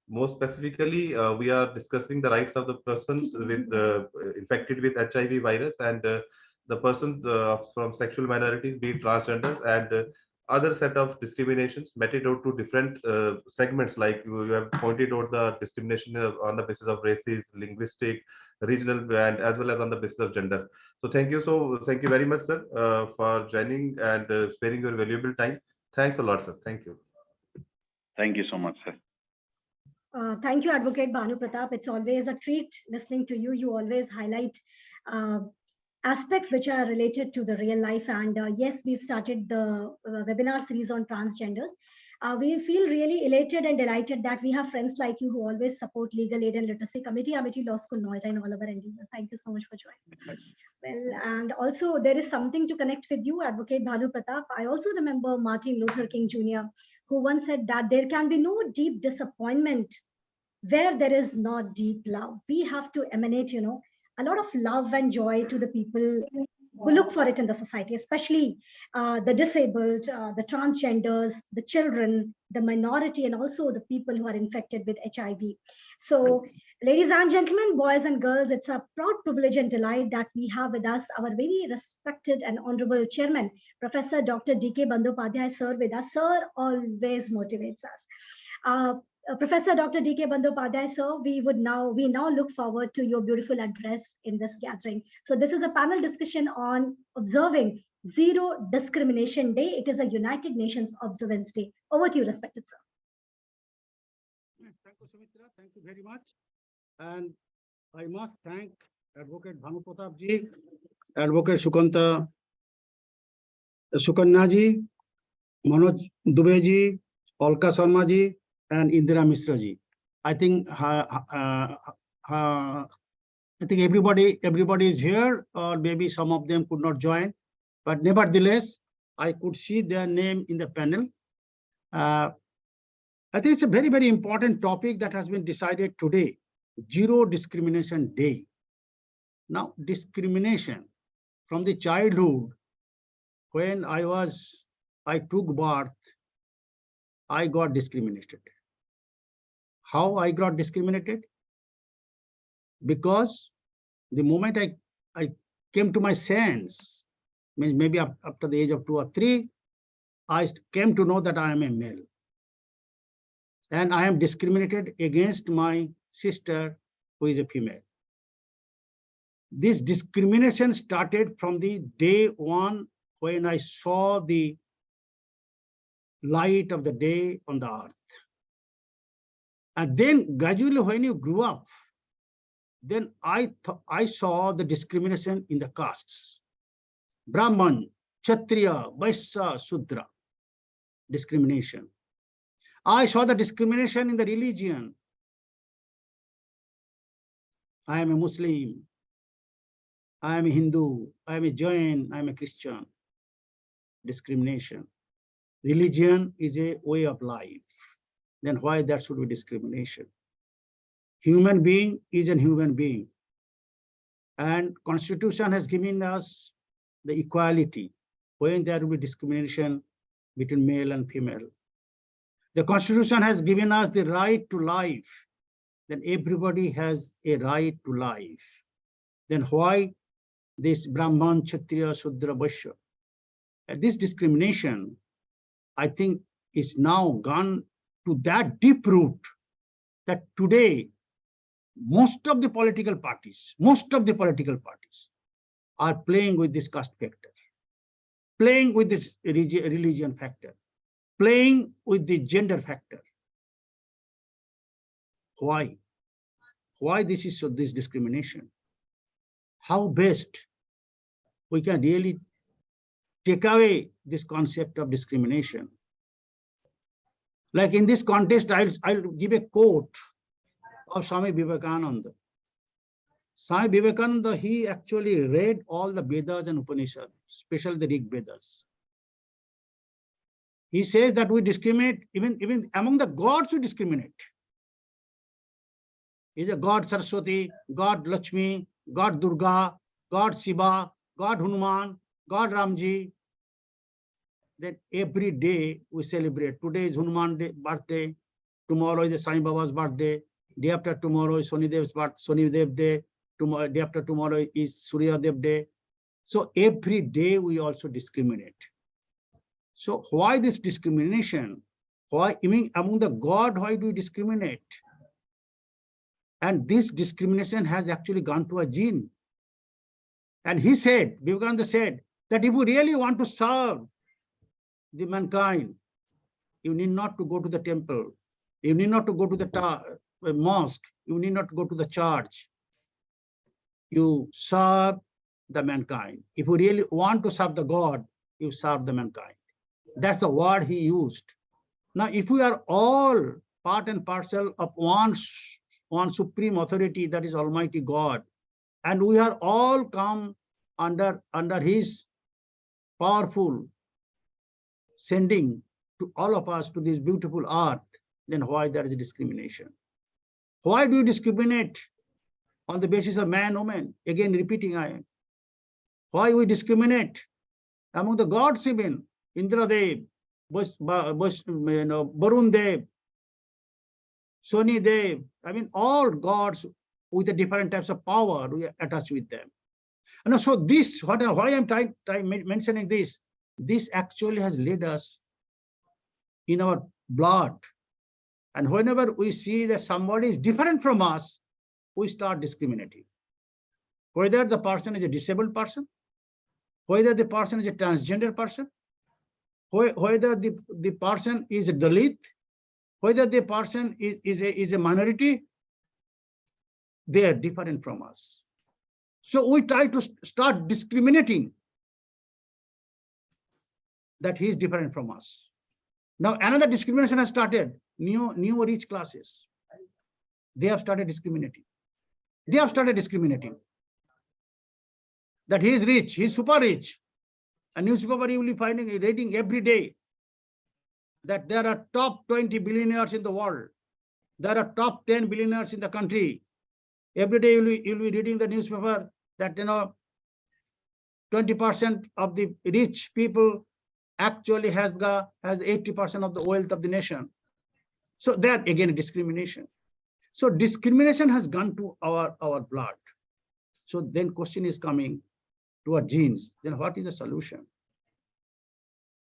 more specifically, we are discussing the rights of the persons with infected with HIV virus and the persons from sexual minorities, be it transgenders, and other set of discriminations meted out to different segments, like you have pointed out the discrimination on the basis of races, linguistic, regional, and as well as on the basis of gender. So thank you very much, sir, for joining and sparing your valuable time. Thanks a lot, sir. Thank you. Thank you so much, sir. Thank you, Advocate Banu Pratap. It's always a treat listening to you. You always highlight aspects which are related to the real life. And yes, we've started the webinar series on transgenders. We feel really elated and delighted that we have friends like you who always support Legal Aid and Literacy Committee, Amity Law School, Noida, and all of our endeavors. Thank you so much for joining. Well, and also there is something to connect with you, Advocate Banu Pratap. I also remember Martin Luther King Jr., who once said that there can be no deep disappointment where there is not deep love. We have to emanate, a lot of love and joy to the people who look for it in the society, especially the disabled, the transgenders, the children, the minority, and also the people who are infected with HIV. So, ladies and gentlemen, boys and girls, it's a proud privilege and delight that we have with us our very respected and honorable chairman, Professor Dr. D.K. Bandyopadhyay, sir, with us. Sir always motivates us. Professor Dr. D.K. Bandyopadhyay, sir, we now look forward to your beautiful address in this gathering. So this is a panel discussion on observing Zero Discrimination Day. It is a United Nations Observance Day. Over to you, respected sir. Thank you, Sumitra. Thank you very much. And I must thank Advocate Banu Pratap ji, Advocate Sukanya ji, Manoj Dubey ji, Alka Sharma ji, and Indira Mishra ji. I think everybody is here, or maybe some of them could not join, but nevertheless, I could see their name in the panel. I think it's a very, very important topic that has been decided today, Zero Discrimination Day. Now, discrimination from the childhood, when I took birth, I got discriminated. How I got discriminated? Because the moment I came to my sense, maybe after the age of 2 or 3, I came to know that I am a male. And I am discriminated against my sister who is a female. This discrimination started from the day one when I saw the light of the day on the earth. And then gradually when you grew up, then I saw the discrimination in the castes. Brahman, Kshatriya, Vaishya, Shudra, discrimination. I saw the discrimination in the religion. I am a Muslim, I am a Hindu, I am a Jain, I am a Christian. Discrimination. Religion is a way of life. Then why that should be discrimination? Human being is a human being. And Constitution has given us the equality when there will be discrimination between male and female. The Constitution has given us the right to life. Then everybody has a right to life. Then why this Brahman, Kshatriya, Shudra, Vaishya? This discrimination, I think, is now gone to that deep root that today most of the political parties are playing with this caste factor, playing with this religion factor, playing with the gender factor. Why? Why this is so, this discrimination? How best we can really take away this concept of discrimination? Like in this context, I'll give a quote of Swami Vivekananda. Swami Vivekananda, he actually read all the Vedas and Upanishads, especially the Rig Vedas. He says that we discriminate, even among the gods we discriminate. Is a God Saraswati, God Lakshmi, God Durga, God Shiva, God Hanuman, God Ramji. Then every day we celebrate. Today is Hanuman's birthday. Tomorrow is Sai Baba's birthday. Day after tomorrow is Sonidev's birthday. Sonidev day. Tomorrow, day after tomorrow is Surya Dev day. So every day we also discriminate. So why this discrimination? Why even among the God? Why do we discriminate? And this discrimination has actually gone to a gene. And he said, Vivekananda said, that if you really want to serve the mankind, you need not to go to the temple. You need not to go to the mosque. You need not to go to the church. You serve the mankind. If you really want to serve the God, you serve the mankind. That's the word he used. Now, if we are all part and parcel of one supreme authority, that is Almighty God, and we are all come under his powerful sending to all of us to this beautiful earth, then why there is a discrimination? Why do you discriminate on the basis of man, woman? Again, repeating, why we discriminate among the gods even? Indra Dev, Varun Dev, Soni Dev, I mean, all gods with the different types of power we attach with them. And so this, why I'm mentioning this actually has led us in our blood. And whenever we see that somebody is different from us, we start discriminating. Whether the person is a disabled person, whether the person is a transgender person, whether the person is a Dalit, whether the person is a minority, they are different from us. So we try to start discriminating that he is different from us. Now another discrimination has started, new rich classes. They have started discriminating. They have started discriminating. That he is rich, he is super rich. A newspaper you will be finding a rating every day that there are top 20 billionaires in the world. There are top 10 billionaires in the country. Every day you'll be reading the newspaper that 20% of the rich people actually has 80% of the wealth of the nation. So that again discrimination. So discrimination has gone to our blood. So then question is coming to our genes. Then what is the solution?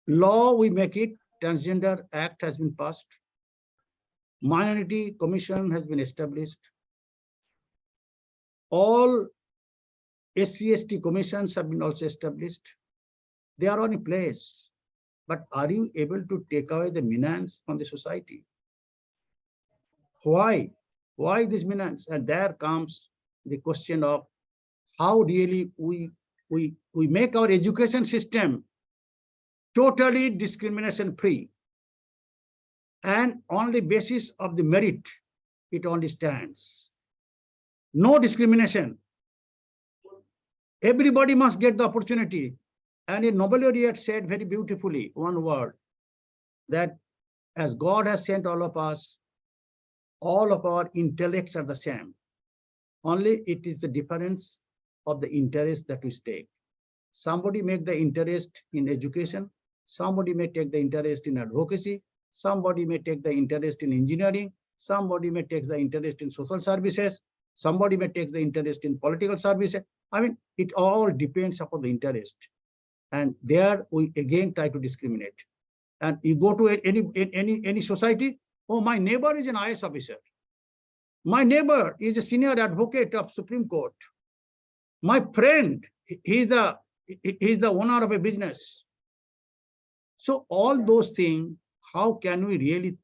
Law, we make it. Transgender Act has been passed. Minority Commission has been established. All SC/ST commissions have been also established. They are all in place. But are you able to take away the menace from the society? Why? Why this menace? And there comes the question of how really we make our education system totally discrimination free, and on the basis of the merit it only stands. No discrimination. Everybody must get the opportunity. And a Nobel laureate said very beautifully one word, that as God has sent all of us, all of our intellects are the same. Only it is the difference of the interest that we take. Somebody make the interest in education, somebody may take the interest in advocacy, somebody may take the interest in engineering, somebody may take the interest in social services, somebody may take the interest in political services. I mean, it all depends upon the interest. And there we again try to discriminate. And you go to any society, oh, my neighbor is an IAS officer. My neighbor is a senior advocate of Supreme Court. My friend, he's the owner of a business. So all those things, how can we really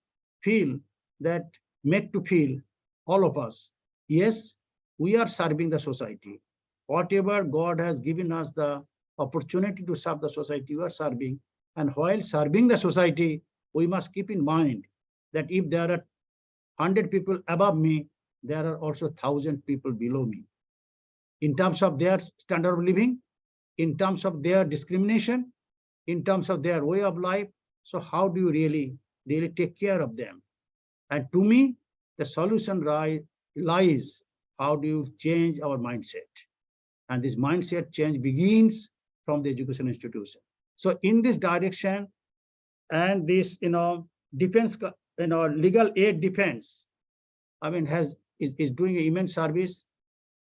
feel that, make to feel all of us, yes, we are serving the society. Whatever God has given us the opportunity to serve the society, we are serving. And while serving the society, we must keep in mind that if there are 100 people above me, there are also 1,000 people below me. In terms of their standard of living, in terms of their discrimination, in terms of their way of life. So how do you really take care of them? And to me, the solution lies, how do you change our mindset? And this mindset change begins from the education institution. So in this direction, and this, defense, legal aid defense, I mean, is doing an immense service,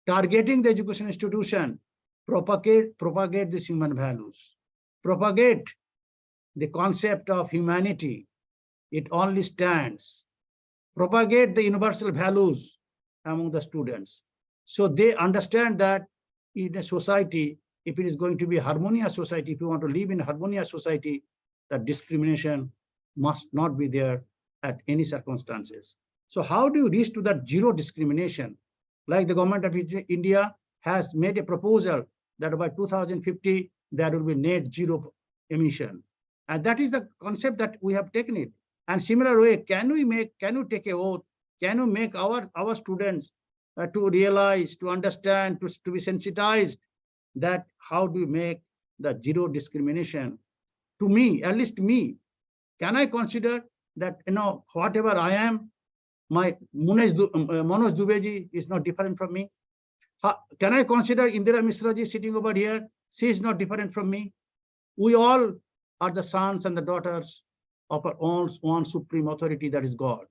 targeting the education institution, propagate these human values, propagate the concept of humanity. It only stands. Propagate the universal values among the students. So they understand that in a society, if it is going to be a harmonious society, if you want to live in a harmonious society, that discrimination must not be there at any circumstances. So how do you reach to that zero discrimination? Like the government of India has made a proposal that by 2050, there will be net zero emission. And that is the concept that we have taken it. And similar way, can you take a oath? Can you make our students to realize, to understand, to be sensitized that how do you make the zero discrimination? To me, at least me, can I consider that, whatever I am, my Manoj Dubeji is not different from me? Can I consider Indira Misraji sitting over here? She is not different from me. We all are the sons and the daughters of our own one supreme authority, that is God.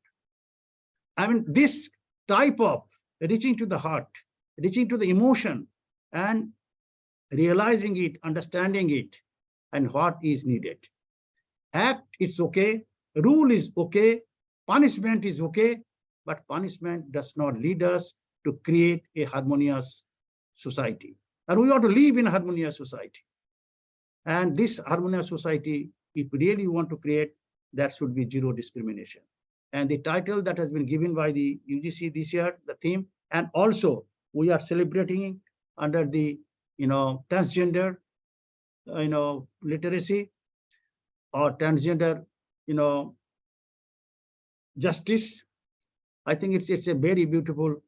I mean, this type of reaching to the heart, reaching to the emotion, and realizing it, understanding it, and what is needed. Act is okay, rule is okay, punishment is okay, but punishment does not lead us to create a harmonious society. And we want to live in a harmonious society. And this harmonious society, if we really want to create, that should be zero discrimination. And the title that has been given by the UGC this year, the theme, and also we are celebrating under the transgender literacy or transgender justice. I think it's a very beautiful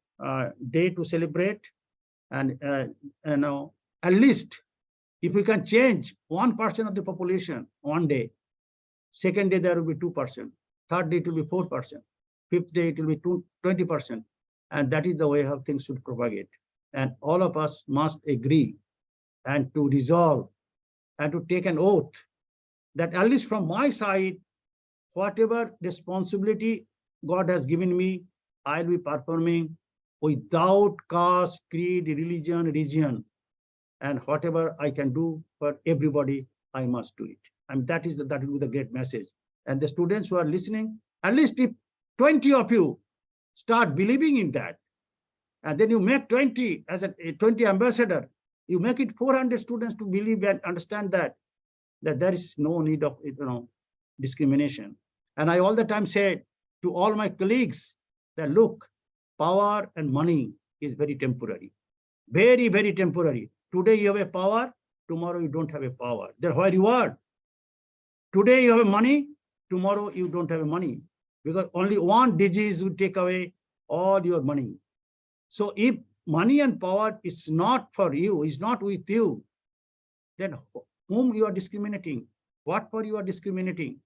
day to celebrate. And at least if we can change 1% of the population one day, second day there will be 2%, third day it will be 4%, fifth day it will be 20%. And that is the way how things should propagate. And all of us must agree and to resolve and to take an oath that at least from my side, whatever responsibility God has given me, I'll be performing without caste, creed, religion, region. And whatever I can do for everybody, I must do it. And that will be the great message. And the students who are listening, at least if 20 of you start believing in that, and then you make 20 as a 20 ambassador, you make it 400 students to believe and understand that there is no need of discrimination. And I all the time say to all my colleagues that look, power and money is very temporary, very, very temporary. Today you have a power, tomorrow you don't have a power. That's where you are. Today you have money, tomorrow you don't have money, because only one disease will take away all your money. So if money and power is not for you, is not with you, then whom you are discriminating? What for you are discriminating?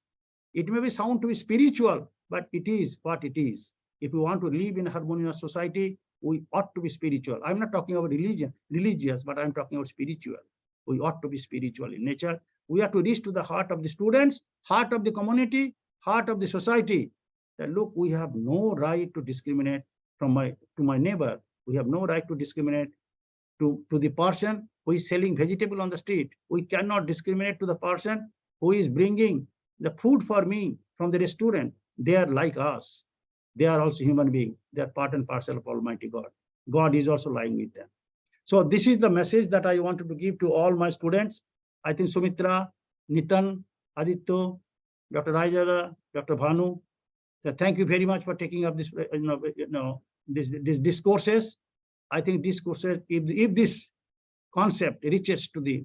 It may be sound to be spiritual, but it is what it is. If we want to live in a harmonious society, we ought to be spiritual. I'm not talking about religious, but I'm talking about spiritual. We ought to be spiritual in nature. We have to reach to the heart of the students, heart of the community, heart of the society. That look, we have no right to discriminate to my neighbor. We have no right to discriminate to the person who is selling vegetable on the street. We cannot discriminate to the person who is bringing the food for me from the restaurant. They are like us. They are also human beings. They are part and parcel of Almighty God. God is also lying with them. So this is the message that I wanted to give to all my students. I think Sumitra, Nitan, Aditya, Dr. Rajada, Dr. Bhanu, thank you very much for taking up this, these discourses. I think discourses, if this concept reaches to the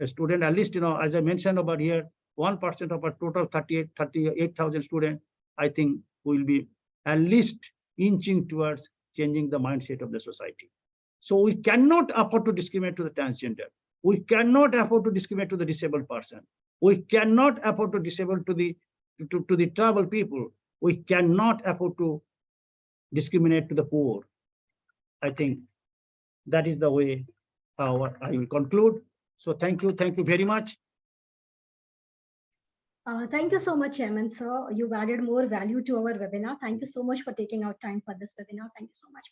student, at least, as I mentioned about here, 1% of our total 38,000 students, I think will be at least inching towards changing the mindset of the society. So we cannot afford to discriminate to the transgender. We cannot afford to discriminate to the disabled person. We cannot afford to disable to the tribal people. We cannot afford to discriminate to the poor. I think that is the way how I will conclude. So thank you very much. Thank you so much, Chairman, sir. You've added more value to our webinar. Thank you so much for taking out time for this webinar. Thank you so much.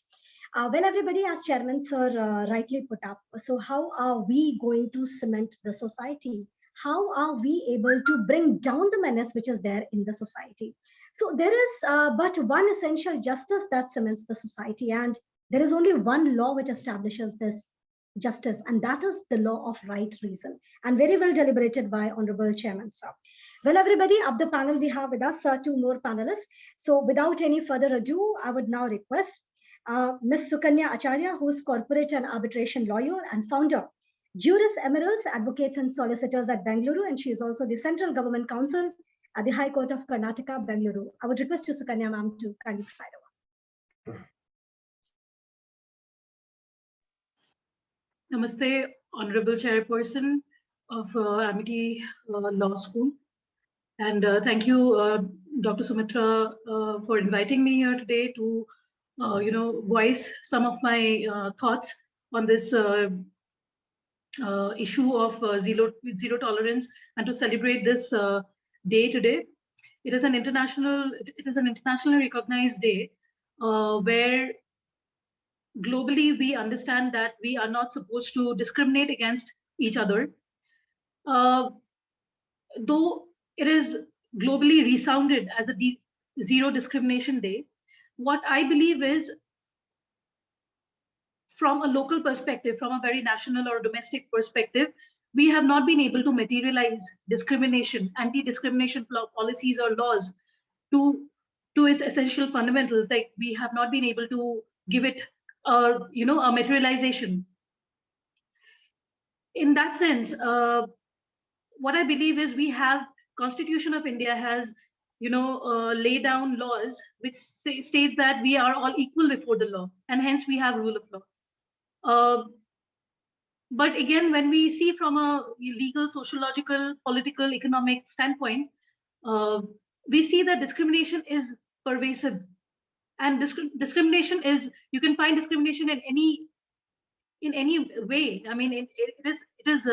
Well, everybody, as Chairman, sir, rightly put up, so how are we going to cement the society? How are we able to bring down the menace which is there in the society? So there is but one essential justice that cements the society, and there is only one law which establishes this justice, and that is the law of right reason, and very well deliberated by Honorable Chairman, sir. Well, everybody, up the panel we have with us two more panelists. So without any further ado, I would now request Ms. Sukanya Acharya, who is corporate and arbitration lawyer and founder, Juris Emeralds, Advocates and Solicitors at Bengaluru, and she is also the Central Government Counsel at the High Court of Karnataka, Bengaluru. I would request you, Sukanya ma'am, to kindly preside over. Namaste, Honorable Chairperson of Amity Law School. And thank you, Dr. Sumitra, for inviting me here today to, voice some of my thoughts on this issue of zero tolerance, and to celebrate this day today. It is an internationally recognized day where globally we understand that we are not supposed to discriminate against each other. Though it is globally resounded as a zero discrimination day, what I believe is, from a local perspective, from a very national or domestic perspective, we have not been able to materialize discrimination, anti-discrimination policies or laws to its essential fundamentals. Like, we have not been able to give it a materialization. In that sense, what I believe is, we have Constitution of India has laid down laws which state that we are all equal before the law, and hence we have rule of law. But again, when we see from a legal, sociological, political, economic standpoint, we see that discrimination is pervasive, and discrimination is, you can find discrimination in any way. I mean, it is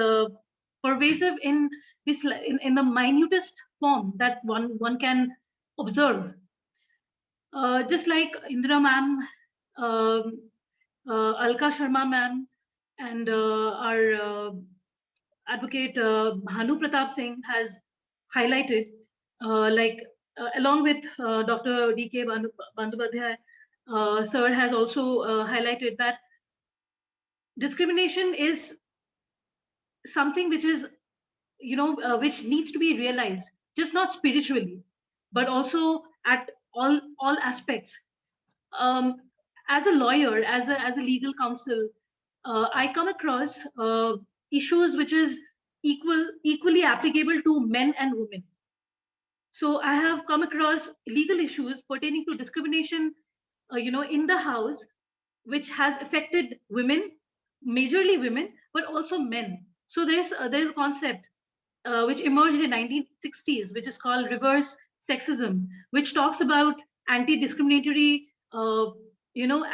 pervasive in this, in the minutest form that one can observe. Just like Indira ma'am, Alka Sharma ma'am, and our advocate Bhanu Pratap Singh has highlighted, along with Dr. D.K. Bandyopadhyay, sir has also highlighted that discrimination is something which is, which needs to be realized, just not spiritually, but also at all aspects. As a lawyer, as a legal counsel, I come across issues which is equally applicable to men and women. So I have come across legal issues pertaining to discrimination, in the house, which has affected women, majorly women, but also men. So there's a concept which emerged in 1960s, which is called reverse sexism, which talks about anti-discriminatory,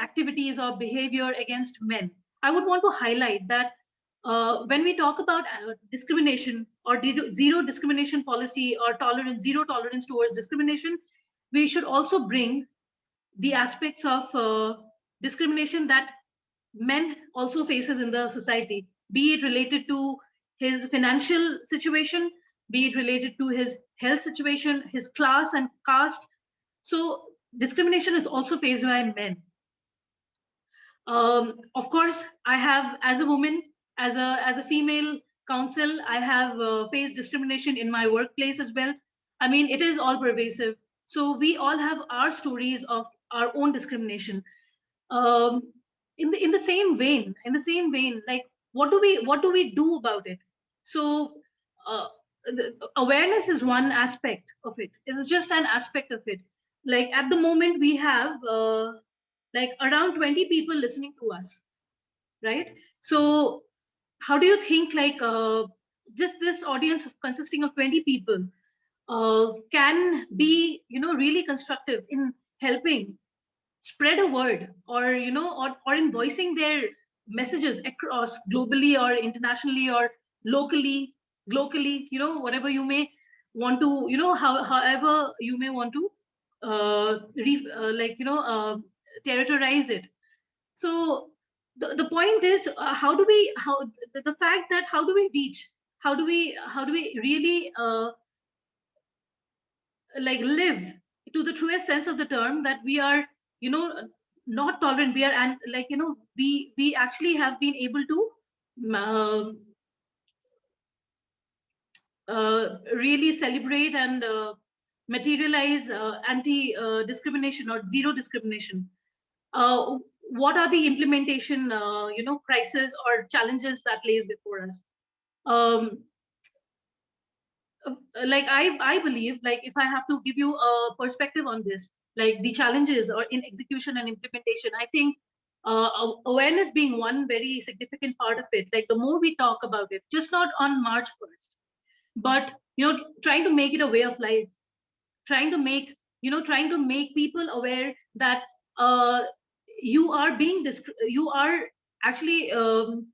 activities or behavior against men. I would want to highlight that when we talk about discrimination or zero discrimination policy or zero tolerance towards discrimination, we should also bring the aspects of discrimination that men also faces in the society, be it related to his financial situation, be it related to his health situation, his class and caste. So discrimination is also faced by men. Of course, I have, as a woman, as a female counsel, I have faced discrimination in my workplace as well. I mean, it is all pervasive. So we all have our stories of our own discrimination. In the same vein, like what do we do about it? So the awareness is one aspect of it. It's just an aspect of it. Like at the moment we have like around 20 people listening to us, right? So how do you think like just this audience consisting of 20 people can be, really constructive in helping spread a word, or or in voicing their messages across globally or internationally or locally, whatever you may want to, however you may want to territorize it. So the point is, how do we, the fact that how do we reach, how do we really like live to the truest sense of the term that we are, not tolerant, we are, and like, we actually have been able to really celebrate and materialize anti discrimination or zero discrimination. What are the implementation crises or challenges that lays before us? Like I believe, like if I have to give you a perspective on this, like the challenges or in execution and implementation, I think awareness being one very significant part of it. Like the more we talk about it, just not on March 1st, but trying to make it a way of life, trying to make people aware that you are being you are actually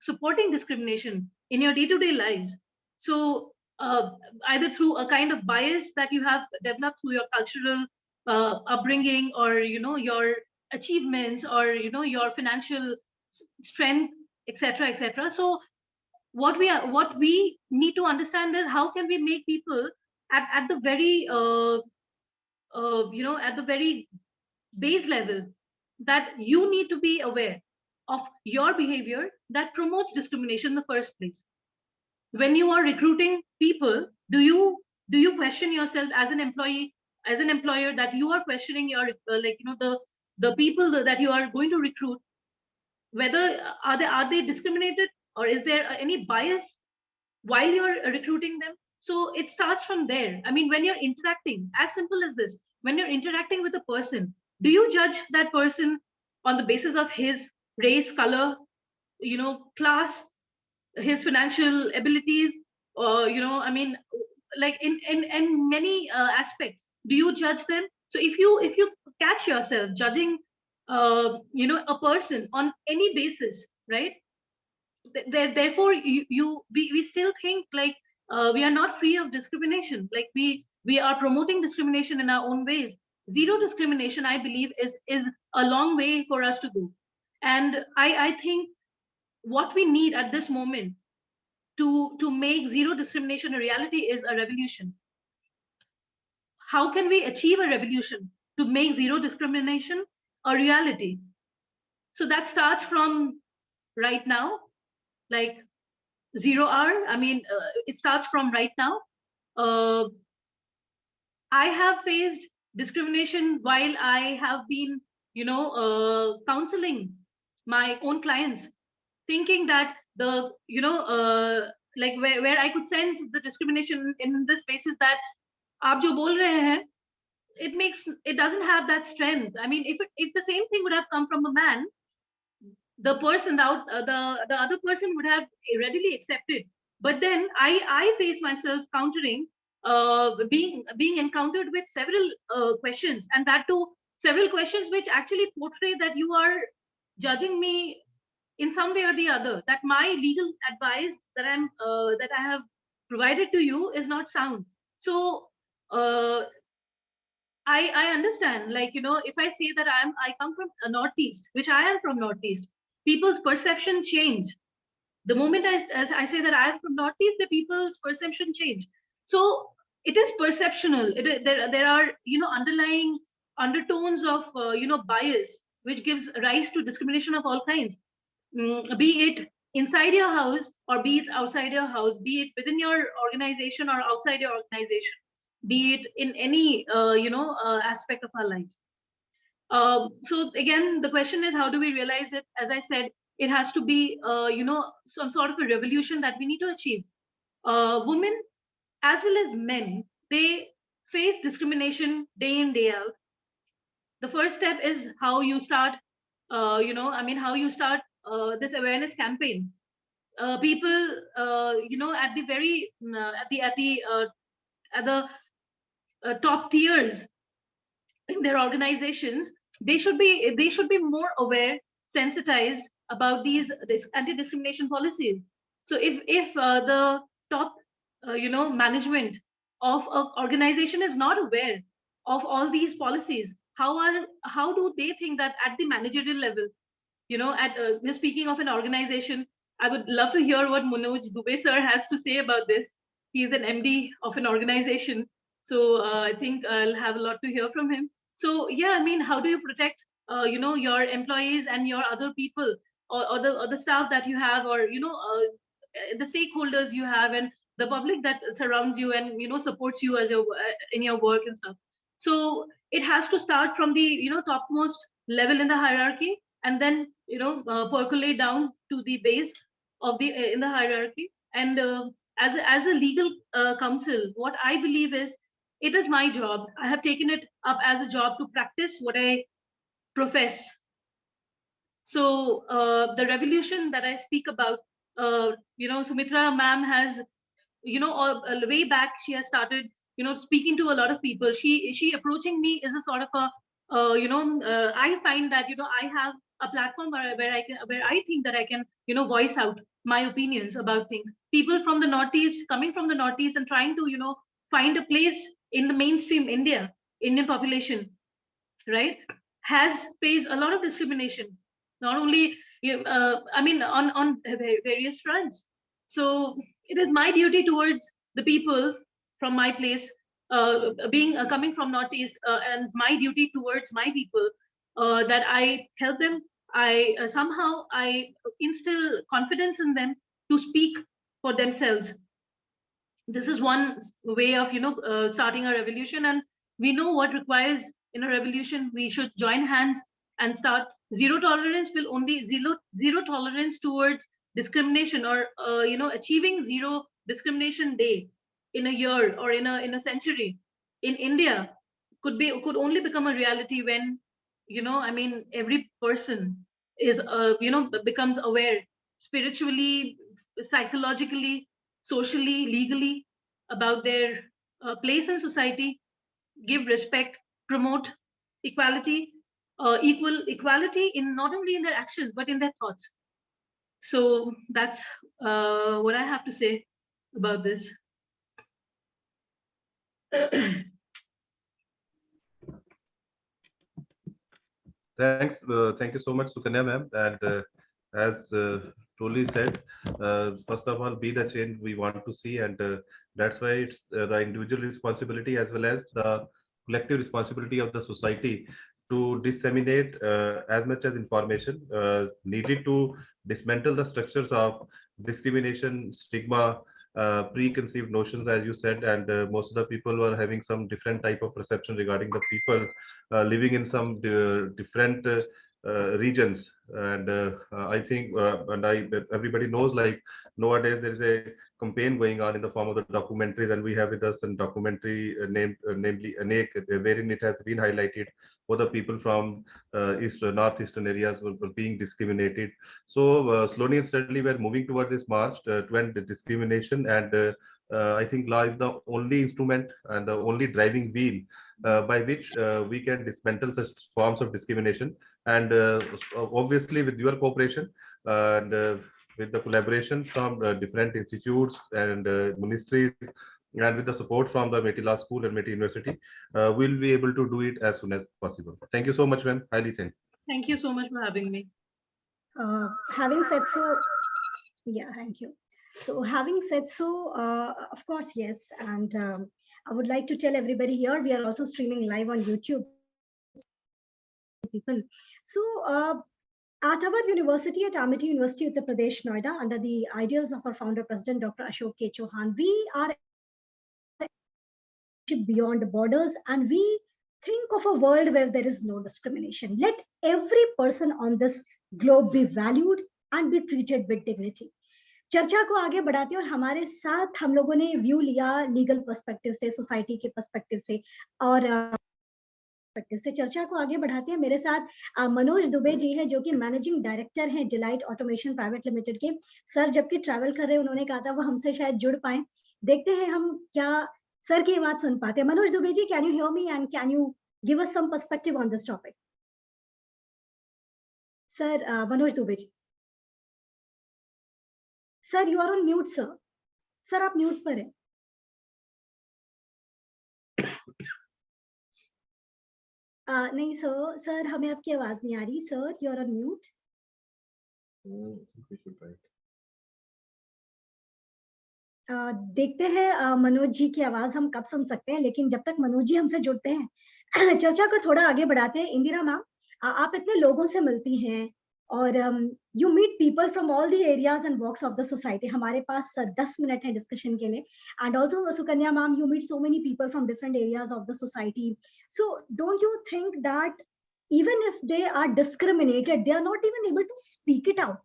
supporting discrimination in your day-to-day lives. So either through a kind of bias that you have developed through your cultural upbringing, or your achievements, or your financial strength, etc., etc. So what we need to understand is how can we make people at the very at the very base level, that you need to be aware of your behavior that promotes discrimination in the first place. When you are recruiting people, do you question yourself as an employee, as an employer, that you are questioning your the people that you are going to recruit, whether are they discriminated, or is there any bias while you're recruiting them? So it starts from there. I mean, when you're interacting, as simple as this, when you're interacting with a person, do you judge that person on the basis of his race, color, class, his financial abilities, or I mean, like in many aspects, do you judge them? So if you catch yourself judging a person on any basis, right, therefore, we still think like we are not free of discrimination. Like we are promoting discrimination in our own ways. Zero discrimination, I believe, is a long way for us to go. And I think what we need at this moment to make zero discrimination a reality is a revolution. How can we achieve a revolution to make zero discrimination a reality? So that starts from right now, like 0 hour. I mean, it starts from right now. I have faced discrimination while I have been, counseling my own clients, thinking that like where I could sense the discrimination in this space is that aap jo bol rahe hain, it doesn't have that strength. I mean, if the same thing would have come from a man, the person the other person would have readily accepted. But then I face myself countering, being encountered with several questions, and that too several questions which actually portray that you are judging me in some way or the other, that my legal advice that I have provided to you is not sound. So uh, I understand, like, if I say that I come from a Northeast, which I am from Northeast, people's perception change. The moment as I say that I am from Northeast, the people's perception change. So it is perceptional. There are, underlying undertones of, bias, which gives rise to discrimination of all kinds. Be it inside your house or be it outside your house, be it within your organization or outside your organization, be it in any aspect of our life. So again, the question is, how do we realize it? As I said, it has to be some sort of a revolution that we need to achieve. Women as well as men, they face discrimination day in, day out. The first step is how you start how you start this awareness campaign. People at the very at the top tiers in their organizations, they should be more aware, sensitized about these anti-discrimination policies. So if the top management of an organization is not aware of all these policies, how do they think that at the managerial level, speaking of an organization, I would love to hear what Manoj Dubey sir has to say about this. He's an MD of an organization, so I think I'll have a lot to hear from him. So yeah, I mean, how do you protect your employees and your other people, or the staff that you have, or the stakeholders you have, and the public that surrounds you and supports you as your in your work and stuff. So it has to start from the topmost level in the hierarchy, and then percolate down to the base of the in the hierarchy. And as a legal counsel, what I believe is, it is my job. I have taken it up as a job to practice what I profess. So the revolution that I speak about, Sumitra ma'am has, way back, she has started, speaking to a lot of people. She approaching me is a sort of a, I find that, I have a platform where I think that I can, voice out my opinions about things. People from the Northeast, coming from the Northeast and trying to, find a place in the mainstream Indian population, right, has faced a lot of discrimination, not only I mean, on various fronts. So it is my duty towards the people from my place, being coming from Northeast, and my duty towards my people, that I help them. I somehow I instill confidence in them to speak for themselves. This is one way of starting a revolution, and we know what requires in a revolution. We should join hands and start. Zero tolerance will only zero tolerance towards discrimination, or achieving zero discrimination day in a year or in a century in India could only become a reality when I mean, every person is becomes aware spiritually, psychologically, socially, legally, about their place in society, give respect, promote equality, equality in not only in their actions but in their thoughts. So that's what I have to say about this. Thanks. Thank you so much, Sukanya ma'am. And as Toli said, first of all, be the change we want to see, and that's why it's the individual responsibility as well as the collective responsibility of the society to disseminate as much as information needed to dismantle the structures of discrimination, stigma, preconceived notions, as you said, and most of the people were having some different type of perception regarding the people living in some different regions. And I think, and everybody knows, like nowadays there is a campaign going on in the form of the documentaries, and we have with us a documentary named, namely Anek, wherein it has been highlighted for the people from northeastern areas were being discriminated. So slowly and steadily we're moving toward this march to end the discrimination, and I think law is the only instrument and the only driving wheel by which we can dismantle such forms of discrimination. And obviously with your cooperation and with the collaboration from different institutes and ministries, and with the support from the Amity Law School and Amity University, we'll be able to do it as soon as possible. Thank you so much, ma'am. Highly thank you. Thank you so much for having me. Having said so, yeah, thank you. So having said so, of course, yes. And I would like to tell everybody here, we are also streaming live on YouTube. People. So at our university, at Amity University, Uttar Pradesh, Noida, under the ideals of our founder, President Dr. Ashok K. Chauhan, we are beyond borders, and we think of a world where there is no discrimination. Let every person on this globe be valued and be treated with dignity. चर्चा को आगे बढ़ाते हैं, और हमारे साथ हम लोगों ने व्यू लिया लीगल पर्सपेक्टिव से, सोसाइटी के पर्सपेक्टिव से, और से चर्चा को आगे बढ़ाते हैं। मेरे साथ मनोज दुबे जी हैं, जो कि मैनेजिंग डायरेक्टर हैं डिलाइट ऑटोमेशन प्राइवेट लिमिटेड के। सर जबकि ट्रैवल कर रहे हैं, उन्होंने कहा था वो हमसे शायद जुड़ पाए। देखते हैं हम क्या सर की आवाज सुन पाते हैं। Manoj Dubey ji, can you hear me and can you give us some perspective on this topic? Sir Manoj Dubey ji, sir you are on mute sir. Sir आप म्यूट पर हैं। नहीं सर, सर हमें आपकी आवाज नहीं आ रही। Sir you are on mute. देखते हैं मनोज जी की आवाज हम कब सुन सकते हैं, लेकिन जब तक मनोज जी हमसे जुड़ते हैं चर्चा को थोड़ा आगे बढ़ाते हैं। इंदिरा मैम, आप इतने लोगों से मिलती हैं और you meet people from all the areas and walks of the society. हमारे पास 10 मिनट है डिस्कशन के लिए। And also Sukanya ma'am, you meet so many people from different areas of the society. So don't you think that even if they are discriminated, they are not even able to speak it out?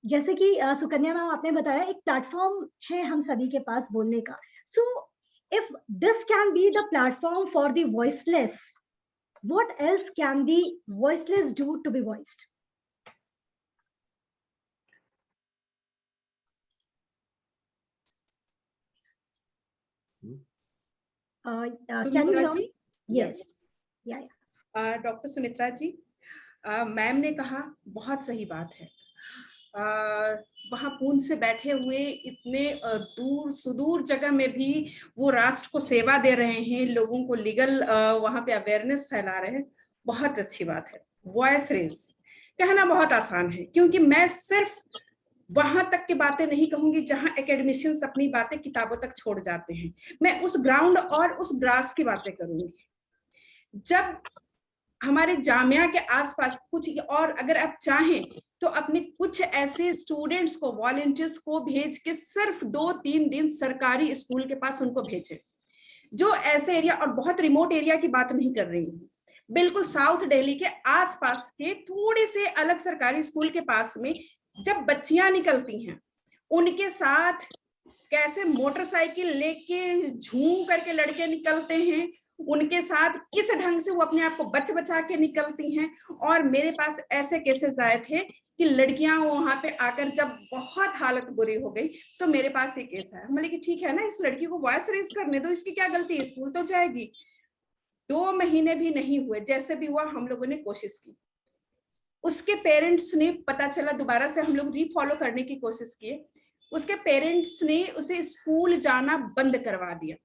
जैसे कि Sukanya ma'am आपने बताया, एक platform है हम सभी के पास बोलने का। So if this can be the platform for the voiceless, what else can the voiceless do to be voiced? Can you hear me? Yes. Yeah. Doctor Sumitra ji, ma'am ने कहा बहुत सही बात है। वहाँ पूंछ से बैठे हुए इतने दूर सुदूर जगह में भी वो राष्ट्र को सेवा दे रहे हैं, लोगों को लीगल वहाँ पे अवेयरनेस फैला रहे हैं। बहुत अच्छी बात है। वॉइस रेज कहना बहुत आसान है, क्योंकि मैं सिर्फ वहां तक की बातें नहीं कहूंगी जहां एकेडमिशियंस अपनी बातें किताबों तक छोड़ जाते हैं। मैं उस ग्राउंड और उस ग्रास की बातें करूंगी। जब हमारे जामिया के आसपास कुछ, और अगर आप चाहें तो अपने कुछ ऐसे स्टूडेंट्स को, वॉलंटियर्स को भेज के सिर्फ 2-3 दिन सरकारी स्कूल के पास उनको भेजें, जो ऐसे एरिया, और बहुत रिमोट एरिया की बात नहीं कर रही हूँ, बिल्कुल साउथ दिल्ली के आसपास के थोड़े से अलग सरकारी स्कूल के पास में जब बच्चियां निकलती हैं, उनके साथ कैसे मोटरसाइकिल लेके झूम करके लड़के निकलते हैं, उनके साथ किस ढंग से वो अपने आप को बचा के निकलती हैं। और मेरे पास ऐसे केसेस आए थे कि लड़कियां वहां पे आकर जब बहुत हालत बुरी हो गई, तो मेरे पास एक केस आया। मैंने कि ठीक है ना, इस लड़की को वॉइस रेज करने दो, इसकी क्या गलती है, स्कूल तो जाएगी। 2 महीने भी नहीं हुए, जैसे भी हुआ हम लोगों ने कोशिश की। उसके पेरेंट्स ने, पता चला दोबारा से हम लोग रीफॉलो करने की कोशिश किए, उसके पेरेंट्स ने उसे स्कूल जाना बंद करवा दिया।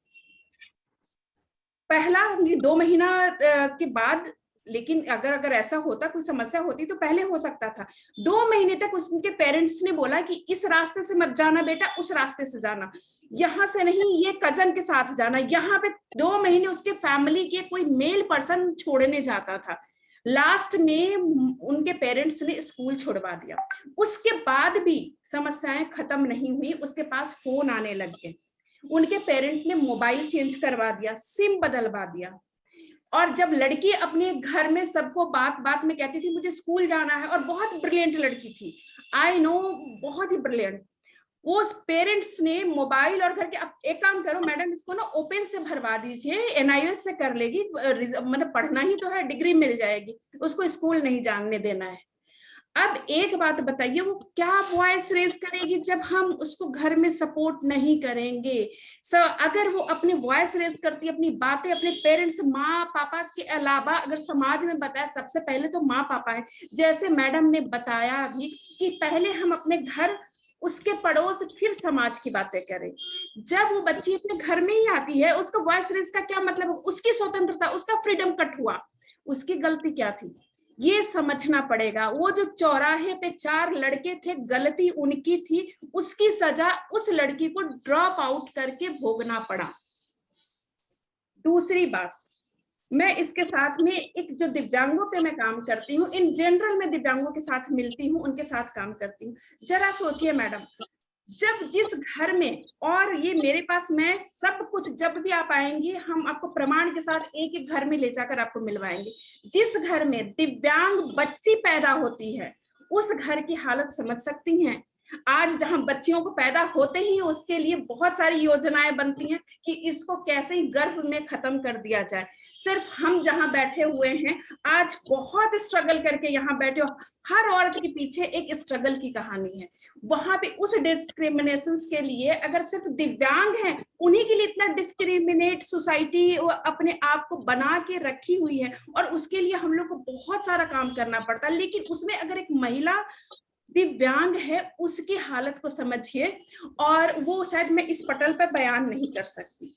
पहला 2 महीना के बाद, लेकिन अगर ऐसा होता, कोई समस्या होती तो पहले हो सकता था। 2 महीने तक उसके पेरेंट्स ने बोला कि इस रास्ते से मत जाना बेटा, उस रास्ते से जाना, यहाँ से नहीं, ये कजन के साथ जाना। यहाँ पे 2 महीने उसके फैमिली के कोई मेल पर्सन छोड़ने जाता था। लास्ट में उनके पेरेंट्स ने स्कूल छोड़वा दिया। उसके बाद भी समस्याएं खत्म नहीं हुई, उसके पास फोन आने लग गए। उनके पेरेंट ने मोबाइल चेंज करवा दिया, सिम बदलवा दिया। और जब लड़की अपने घर में सबको बात बात में कहती थी मुझे स्कूल जाना है, और बहुत ब्रिलियंट लड़की थी, आई नो, बहुत ही ब्रिलियंट, वो पेरेंट्स ने मोबाइल और घर के, अब एक काम करो मैडम, इसको ना ओपन से भरवा दीजिए, NIS से कर लेगी, मतलब पढ़ना ही तो है, डिग्री मिल जाएगी, उसको स्कूल नहीं जाने देना है। अब एक बात बताइए, वो क्या वॉइस रेज करेगी जब हम उसको घर में सपोर्ट नहीं करेंगे? अगर वो अपनी वॉइस रेज करती, अपनी बातें अपने पेरेंट्स, माँ पापा के अलावा अगर समाज में बताया, सबसे पहले तो माँ पापा है, जैसे मैडम ने बताया अभी कि पहले हम अपने घर, उसके पड़ोस, फिर समाज की बातें करें। जब वो बच्ची अपने घर में ही आती है, उसका वॉइस रेज का क्या मतलब? उसकी स्वतंत्रता, उसका फ्रीडम कट हुआ, उसकी गलती क्या थी ये समझना पड़ेगा। वो जो चौराहे पे 4 लड़के थे, गलती उनकी थी, उसकी सजा उस लड़की को ड्रॉप आउट करके भोगना पड़ा। दूसरी बात, मैं इसके साथ में एक जो दिव्यांगों पे मैं काम करती हूँ, इन जनरल मैं दिव्यांगों के साथ मिलती हूँ, उनके साथ काम करती हूँ। जरा सोचिए मैडम, जब जिस घर में, और ये मेरे पास, मैं सब कुछ, जब भी आप आएंगे हम आपको प्रमाण के साथ एक एक घर में ले जाकर आपको मिलवाएंगे, जिस घर में दिव्यांग बच्ची पैदा होती है, उस घर की हालत समझ सकती हैं। आज जहां बच्चियों को पैदा होते ही उसके लिए बहुत सारी योजनाएं बनती हैं कि इसको कैसे ही गर्भ में खत्म कर दिया जाए। सिर्फ हम जहां बैठे हुए हैं आज बहुत स्ट्रगल करके यहाँ बैठे हो, हर औरत के पीछे एक स्ट्रगल की कहानी है। वहां पे उस डिस्क्रिमिनेशन के लिए अगर सिर्फ दिव्यांग हैं, उन्हीं के लिए इतना डिस्क्रिमिनेट सोसाइटी अपने आप को बना के रखी हुई है, और उसके लिए हम लोग को बहुत सारा काम करना पड़ता है। लेकिन उसमें अगर एक महिला दिव्यांग है, उसकी हालत को समझिए, और वो शायद मैं इस पटल पर बयान नहीं कर सकती।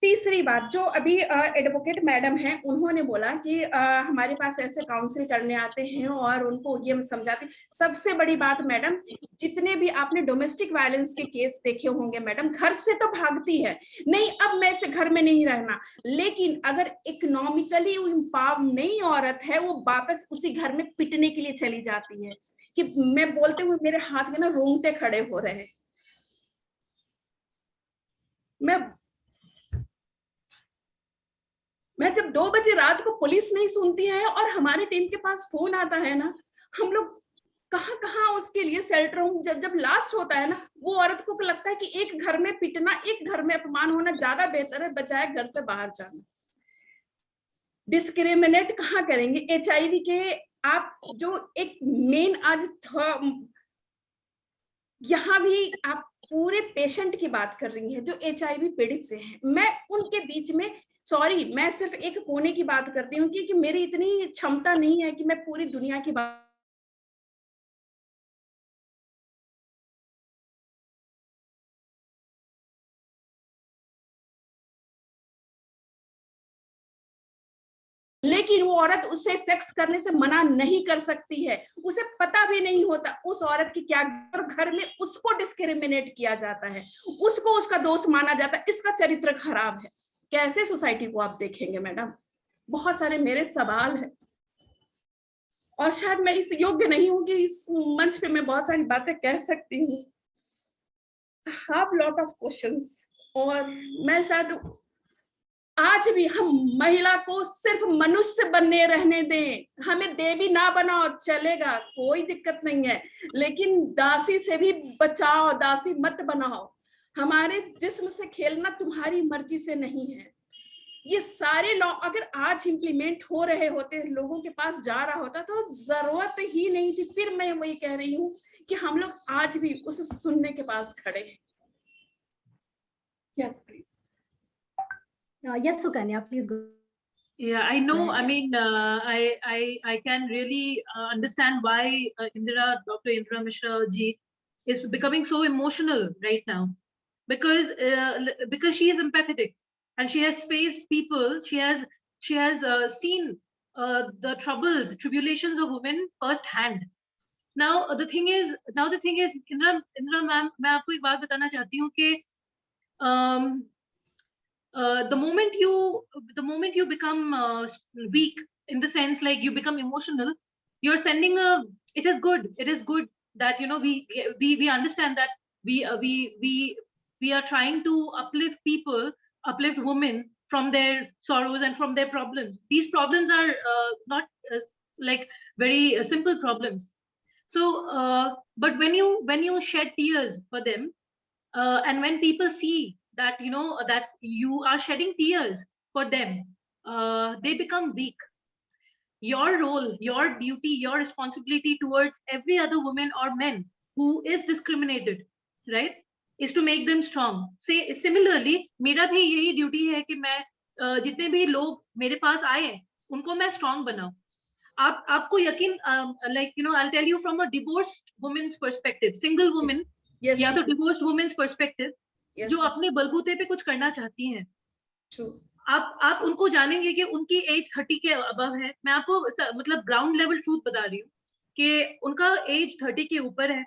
तीसरी बात, जो अभी एडवोकेट मैडम हैं, उन्होंने बोला कि हमारे पास ऐसे काउंसिल करने आते हैं और उनको ये समझाते। सबसे बड़ी बात मैडम, जितने भी आपने डोमेस्टिक वायलेंस के केस देखे होंगे मैडम, घर से तो भागती है, नहीं अब मैं इसे घर में नहीं रहना, लेकिन अगर इकोनॉमिकली इम्पावर नई औरत है, वो वापस उसी घर में पिटने के लिए चली जाती है। कि मैं बोलते हुए मेरे हाथ में ना रोंगटे खड़े हो रहे हैं। मैं जब 2 बजे रात को पुलिस नहीं सुनती है और हमारे टीम के पास फोन आता है ना, हम लोग कहाँ उसके लिए शेल्टर होम, जब लास्ट होता है ना, वो औरत को लगता है कि एक घर में पिटना, एक घर में अपमान होना ज्यादा बेहतर है, बचाए घर से बाहर जाना। डिस्क्रिमिनेट कहाँ करेंगे? HIV के आप जो एक मेन आज यहाँ भी आप पूरे पेशेंट की बात कर रही हैं जो HIV पीड़ित से हैं, मैं उनके बीच में, सॉरी, मैं सिर्फ एक कोने की बात करती हूँ क्योंकि मेरी इतनी क्षमता नहीं है कि मैं पूरी दुनिया की बात। लेकिन वो औरत उससे सेक्स करने से मना नहीं कर सकती है, उसे पता भी नहीं होता उस औरत की क्या, घर में उसको डिस्क्रिमिनेट किया जाता है, उसको उसका दोस्त माना जाता है, इसका चरित्र खराब है। कैसे सोसाइटी को आप देखेंगे मैडम? बहुत सारे मेरे सवाल हैं, और शायद मैं इस योग्य नहीं हूँ कि इस मंच पे मैं बहुत सारी बातें कह सकती हूँ। हैव लॉट ऑफ क्वेश्चंस, और मैं शायद आज भी हम महिला को सिर्फ मनुष्य बनने रहने दें, हमें देवी ना बनाओ चलेगा, कोई दिक्कत नहीं है, लेकिन दासी से भी बचाओ, दासी मत बनाओ। हमारे जिस्म से खेलना तुम्हारी मर्जी से नहीं है। ये सारे लॉ अगर आज इंप्लीमेंट हो रहे होते, लोगों के पास जा रहा होता, तो जरूरत ही नहीं थी। फिर मैं वही कह रही हूँ कि हम लोग आज भी उस सुनने के पास खड़े हैं। Yes please. Yes, Sukanya, please go. Yeah, I know. I mean, I can really understand why Dr. Indira Mishra ji is becoming so emotional right now, because she is empathetic and she has faced people. She has seen the troubles, tribulations of women firsthand. Now the thing is, Indira ma'am, मैं आपको एक बात बताना चाहती हूँ कि um, the moment you become weak, in the sense like you become emotional, you're sending a, it is good that we understand that we are trying to uplift people, uplift women from their sorrows and from their problems. These problems are not like very simple problems. So but when you shed tears for them, and when people see that that you are shedding tears for them, they become weak. Your role, your duty, your responsibility towards every other woman or man who is discriminated, right, is to make them strong. Say similarly, मेरा भी यही duty है कि मैं जितने भी लोग मेरे पास आए हैं उनको मैं स्ट्रांग बनाऊं. आपको यकीन, like I'll tell you from a divorced woman's perspective, single woman, Yes, या तो divorced woman's perspective, yes, जो अपने बलबूते पे कुछ करना चाहती हैं. true. आप उनको जानेंगे कि उनकी एज 30 के अबव है. मैं आपको मतलब ग्राउंड लेवल ट्रूथ बता रही हूँ कि उनका एज 30 के ऊपर है,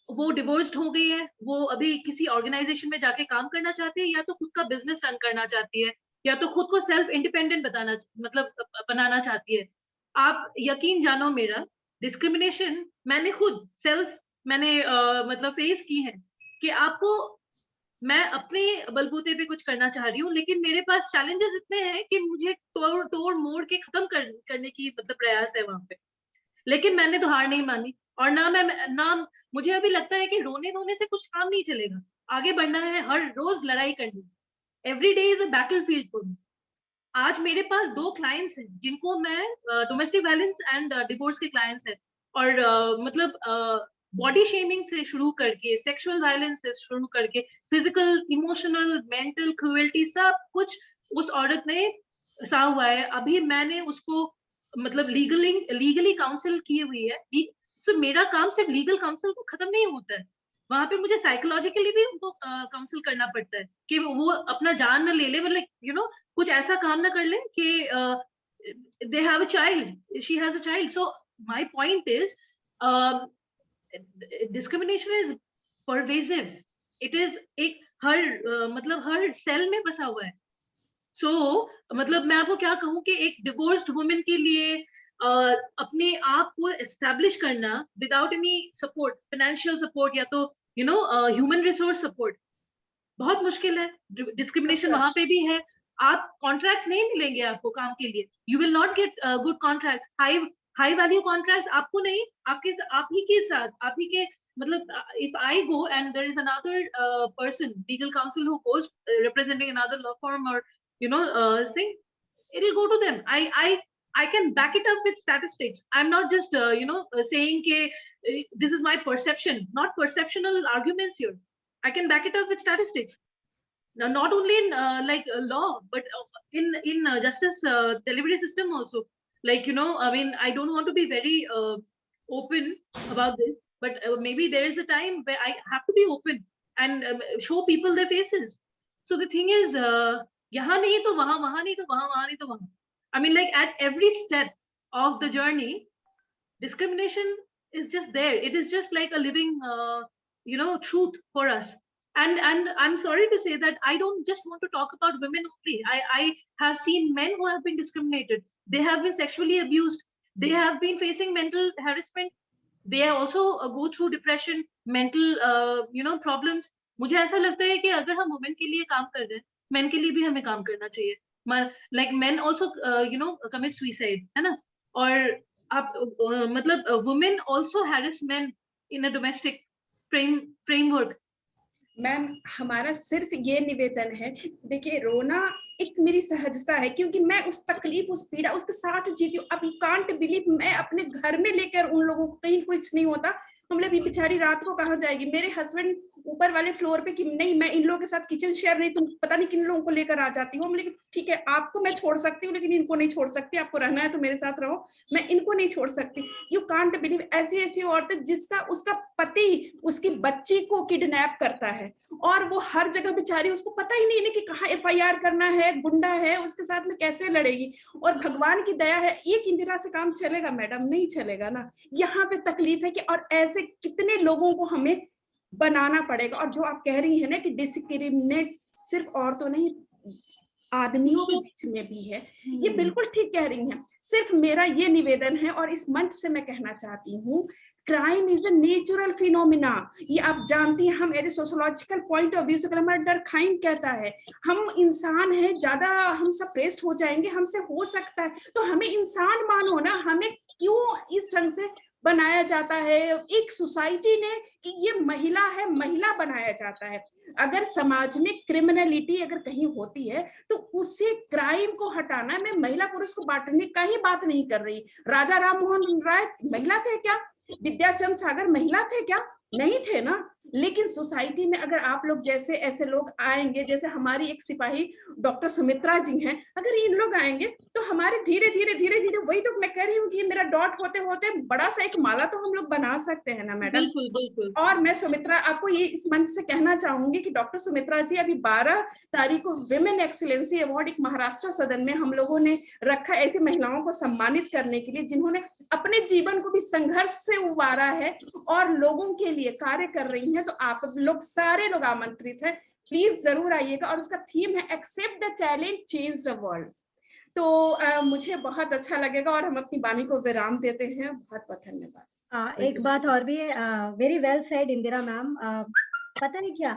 वो डिवोर्स्ड हो गई है, वो अभी किसी ऑर्गेनाइजेशन में जाके काम करना चाहती है, या तो खुद का बिजनेस रन करना चाहती है, या तो खुद को सेल्फ इंडिपेंडेंट बनाना चाहती है. आप यकीन जानो मेरा, डिस्क्रिमिनेशन मैंने खुद मतलब फेस की है कि आपको, मैं अपने बलबूते पे कुछ करना चाह रही हूँ, लेकिन मेरे पास चैलेंजेस इतने हैं कि मुझे तोड़ मोड़ के खत्म करने की प्रयास है वहां पे. लेकिन मैंने तो हार नहीं मानी, और ना मुझे अभी लगता है कि रोने धोने से कुछ काम नहीं चलेगा. आगे बढ़ना है, हर रोज लड़ाई करनी. Every day is a battlefield for me. आज मेरे पास 2 क्लाइंट्स हैं जिनको मैं, डोमेस्टिक वायलेंस एंड डिवोर्स के क्लाइंट्स हैं, और बॉडी शेमिंग से शुरू करके, सेक्सुअल वायलेंस से शुरू करके, फिजिकल, इमोशनल, मेंटल क्रूएल्टी, सब कुछ उस औरत ने सहा हुआ है. अभी मैंने उसको लीगली काउंसिल की हुई है. सो मेरा काम सिर्फ लीगल काउंसिल को खत्म नहीं होता है, वहां पे मुझे साइकोलॉजिकली भी उनको काउंसिल करना पड़ता है कि वो अपना जान न ले ले, मतलब कुछ ऐसा काम ना कर ले कि they have a child, she has a child. So my point is, discrimination is pervasive. It is एक हर सेल में बसा हुआ है. So मैं आपको क्या कहूँ कि एक डिवोर्स्ड वुमेन के लिए अपने आप को एस्टैब्लिश करना without any support, financial support या तो ह्यूमन रिसोर्स सपोर्ट, बहुत मुश्किल है. डिस्क्रिमिनेशन वहां पे भी है. आप कॉन्ट्रैक्ट्स नहीं मिलेंगे आपको काम के लिए. You will not get good contracts, high value contracts आपको नहीं, आप ही के साथ, आप ही के if I go and there is another person, legal counsel who goes representing another law firm or thing, it will go to them. I can back it up with statistics. I'm not just saying this is my perception, not perceptional arguments here. I can back it up with statistics. Now, not only in law, but in justice delivery system also. I mean, I don't want to be very open about this, but maybe there is a time where I have to be open and show people their faces. So the thing is, yahan nahi to wahan, wahan nahi to wahan, wahan nahi to wahan. I mean, like at every step of the journey, discrimination is just there. It is just like a living, truth for us. And I'm sorry to say that I don't just want to talk about women only. I have seen men who have been discriminated. They have been sexually abused. They have been facing mental harassment. They also go through depression, mental, problems. मुझे ऐसा लगता है कि अगर हम women के लिए काम कर रहे हैं, मेन के लिए भी हमें काम करना चाहिए. Like men also, commit suicide, है ना? और आप women also harass men in a domestic framework. Ma'am, हमारा सिर्फ ये निवेदन है, देखिए रोना एक मेरी सहजता है, क्योंकि मैं उस तकलीफ, उस पीड़ा उसके साथ जीती हूँ. अब यू कांट बिलीव, मैं अपने घर में लेकर उन लोगों को, कहीं कुछ नहीं होता, हम लोग ये बेचारी रात को कहाँ जाएगी. मेरे हस्बैंड ऊपर वाले फ्लोर पे कि नहीं मैं इन लोगों के साथ किचन शेयर नहीं, तुम पता नहीं किन लोगों को लेकर आ जाती हो। लेकिन ठीक है, आपको मैं छोड़ सकती हूँ लेकिन इनको नहीं छोड़ सकती, आपको रहना है तो मेरे साथ रहो, मैं इनको नहीं छोड़ सकती। यू कांट बिलीव, ऐसी ऐसी औरतें जिसका उसका पति उसकी बच्ची को किडनैप करता है और वो हर जगह बेचारी, उसको पता ही नहीं है कि कहाँ FIR करना है, गुंडा है उसके साथ में कैसे लड़ेगी। और भगवान की दया है, एक इंदिरा से काम चलेगा मैडम? नहीं चलेगा ना। यहाँ पे तकलीफ है कि और ऐसे कितने लोगों को हमें बनाना पड़ेगा। और जो आप कह रही है ना कि डिस्क्रिमिनेट सिर्फ औरतों नहीं आदमियों के बीच में भी है, ये बिल्कुल ठीक कह रही हैं। सिर्फ मेरा ये निवेदन है और इस मंच से मैं कहना चाहती हूँ, crime is a natural phenomena. ये आप जानती हैं, हम as a sociological point of view से हमारा डरखाइन कहता है हम इंसान हैं, ज्यादा हम सप्रेस्ड हो जाएंगे, हमसे हो सकता है, तो हमें इंसान मानो ना। हमें क्यों इस ढंग से बनाया जाता है एक सोसाइटी ने कि ये महिला है, महिला बनाया जाता है। अगर समाज में क्रिमिनलिटी अगर कहीं होती है तो उससे क्राइम को हटाना, मैं महिला पुरुष को बांटने का ही बात नहीं कर रही। राजा राम मोहन राय महिला थे क्या? विद्याचंद्र सागर महिला थे क्या? नहीं थे ना। लेकिन सोसाइटी में अगर आप लोग जैसे ऐसे लोग आएंगे, जैसे हमारी एक सिपाही डॉक्टर सुमित्रा जी हैं, अगर इन लोग आएंगे तो हमारे धीरे धीरे धीरे धीरे, वही तो मैं कह रही हूँ कि मेरा डॉट होते होते बड़ा सा एक माला तो हम लोग बना सकते हैं ना मैडम। बिल्कुल बिल्कुल। और मैं सुमित्रा आपको ये इस मंच से कहना चाहूंगी कि डॉक्टर सुमित्रा जी अभी 12 तारीख को विमेन एक्सीलेंसी अवार्ड एक महाराष्ट्र सदन में हम लोगों ने रखा, ऐसी महिलाओं को सम्मानित करने के लिए जिन्होंने अपने जीवन को भी संघर्ष से उबारा है और लोगों के लिए कार्य कर रही हैं। तो आप लोग सारे लोग आमंत्रित हैं, प्लीज जरूर आइएगा। और उसका थीम है accept the challenge, change the world. तो मुझे बहुत अच्छा लगेगा और हम अपनी वाणी को विराम देते हैं। बहुत बहुत धन्यवाद। एक बात और भी है, very well said Indira ma'am. पता है क्या,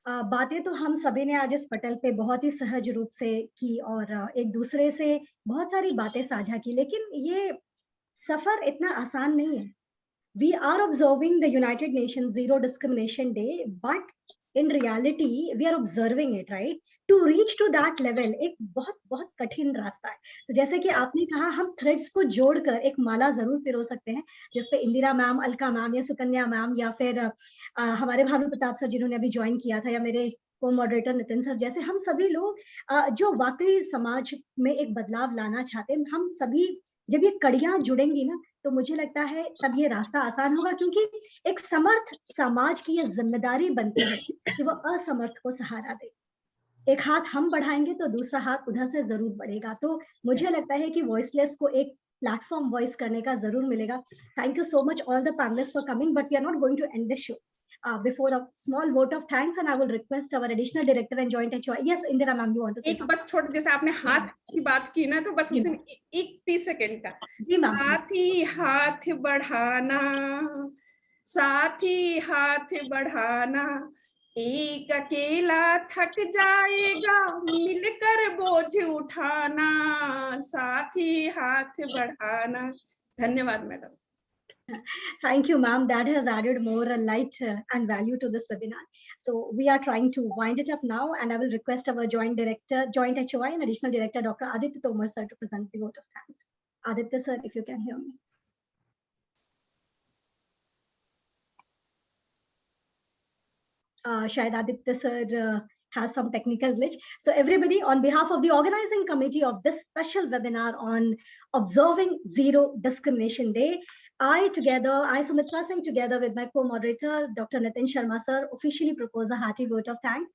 बातें तो हम सभी ने आज इस पटल पे बहुत ही सहज रूप से की और एक दूसरे से बहुत सारी बातें साझा की, लेकिन ये सफर इतना आसान नहीं है। We are observing the United Nations Zero Discrimination Day, but in reality, we are observing it, right? To reach to that level, एक बहुत बहुत कठिन रास्ता है। तो जैसे कि आपने कहा, हम थ्रेड्स को जोड़कर एक माला जरूर पिरो सकते हैं, जिसपे इंदिरा मैम, अलका मैम या सुकन्या मैम या फिर हमारे भानु प्रताप सर जिन्होंने अभी ज्वाइन किया था, या मेरे को मॉडरेटर नितिन सर जैसे हम सभी लोग जो वाकई समाज में एक बदलाव लाना चाहते हैं, हम सभी जब ये कड़ियां जुड़ेंगी ना, तो मुझे लगता है तब ये रास्ता आसान होगा। क्योंकि एक समर्थ समाज की ये जिम्मेदारी बनती है कि वो असमर्थ को सहारा दे। एक हाथ हम बढ़ाएंगे तो दूसरा हाथ उधर से जरूर बढ़ेगा। तो मुझे लगता है कि वॉइसलेस को एक प्लेटफॉर्म वॉइस करने का जरूर मिलेगा। Thank you so much all the panelist for coming, but we are not going to end this show before a small vote of thanks, and I will request our additional director and joint HOI. Yes, Indira ma'am, you want to say एक बस छोड़, जैसे आपने हाथ की बात की ना, तो बस जी उसमें 30 सेकंड का, जी मैम, साथ ही हाथ बढ़ाना, साथ ही हाथ बढ़ाना, एक अकेला थक जाएगा मिलकर बोझ उठाना, साथ ही हाथ बढ़ाना। धन्यवाद madam. Thank you, ma'am. That has added more light and value to this webinar. So we are trying to wind it up now, and I will request our joint director, joint HOI and additional director, Dr. Aditya Tomar sir, to present the vote of thanks. Aditya sir, if you can hear me. Shayad Aditya sir has some technical glitch. So everybody, on behalf of the organizing committee of this special webinar on observing Zero Discrimination Day, I, Sumitra Singh, together with my co-moderator, Dr. Nitin Sharma sir, officially propose a hearty vote of thanks.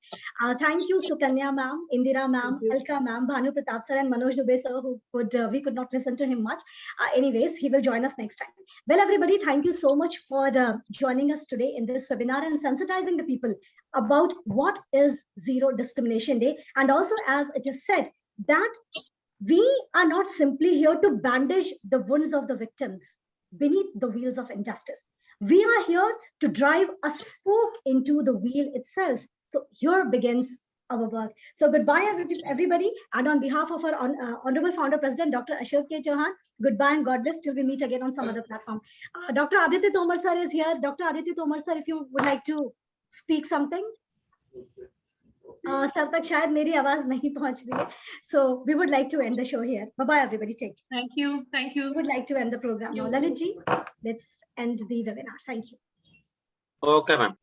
Thank you, Sukanya ma'am, Indira ma'am, Alka ma'am, Bhanu Pratap sir, and Manoj Dubey sir, who we could not listen to him much. Anyways, he will join us next time. Well, everybody, thank you so much for joining us today in this webinar and sensitizing the people about what is Zero Discrimination Day. And also, as it is said, that we are not simply here to bandage the wounds of the victims beneath the wheels of injustice. We are here to drive a spoke into the wheel itself. So here begins our work. So goodbye, everybody. And on behalf of our Honorable Founder President, Dr. Ashok K. Chauhan, goodbye and God bless till we meet again on some other platform. Dr. Aditya Tomar sir is here. Dr. Aditya Tomar sir, if you would like to speak something. Sir तक शायद मेरी आवाज नहीं पहुंच रही है. So we would like to end the show here. Bye bye everybody. Take care. Thank you. Thank you. We would like to end the program now. Lalit ji, let's end the webinar. Thank you. Okay, ma'am.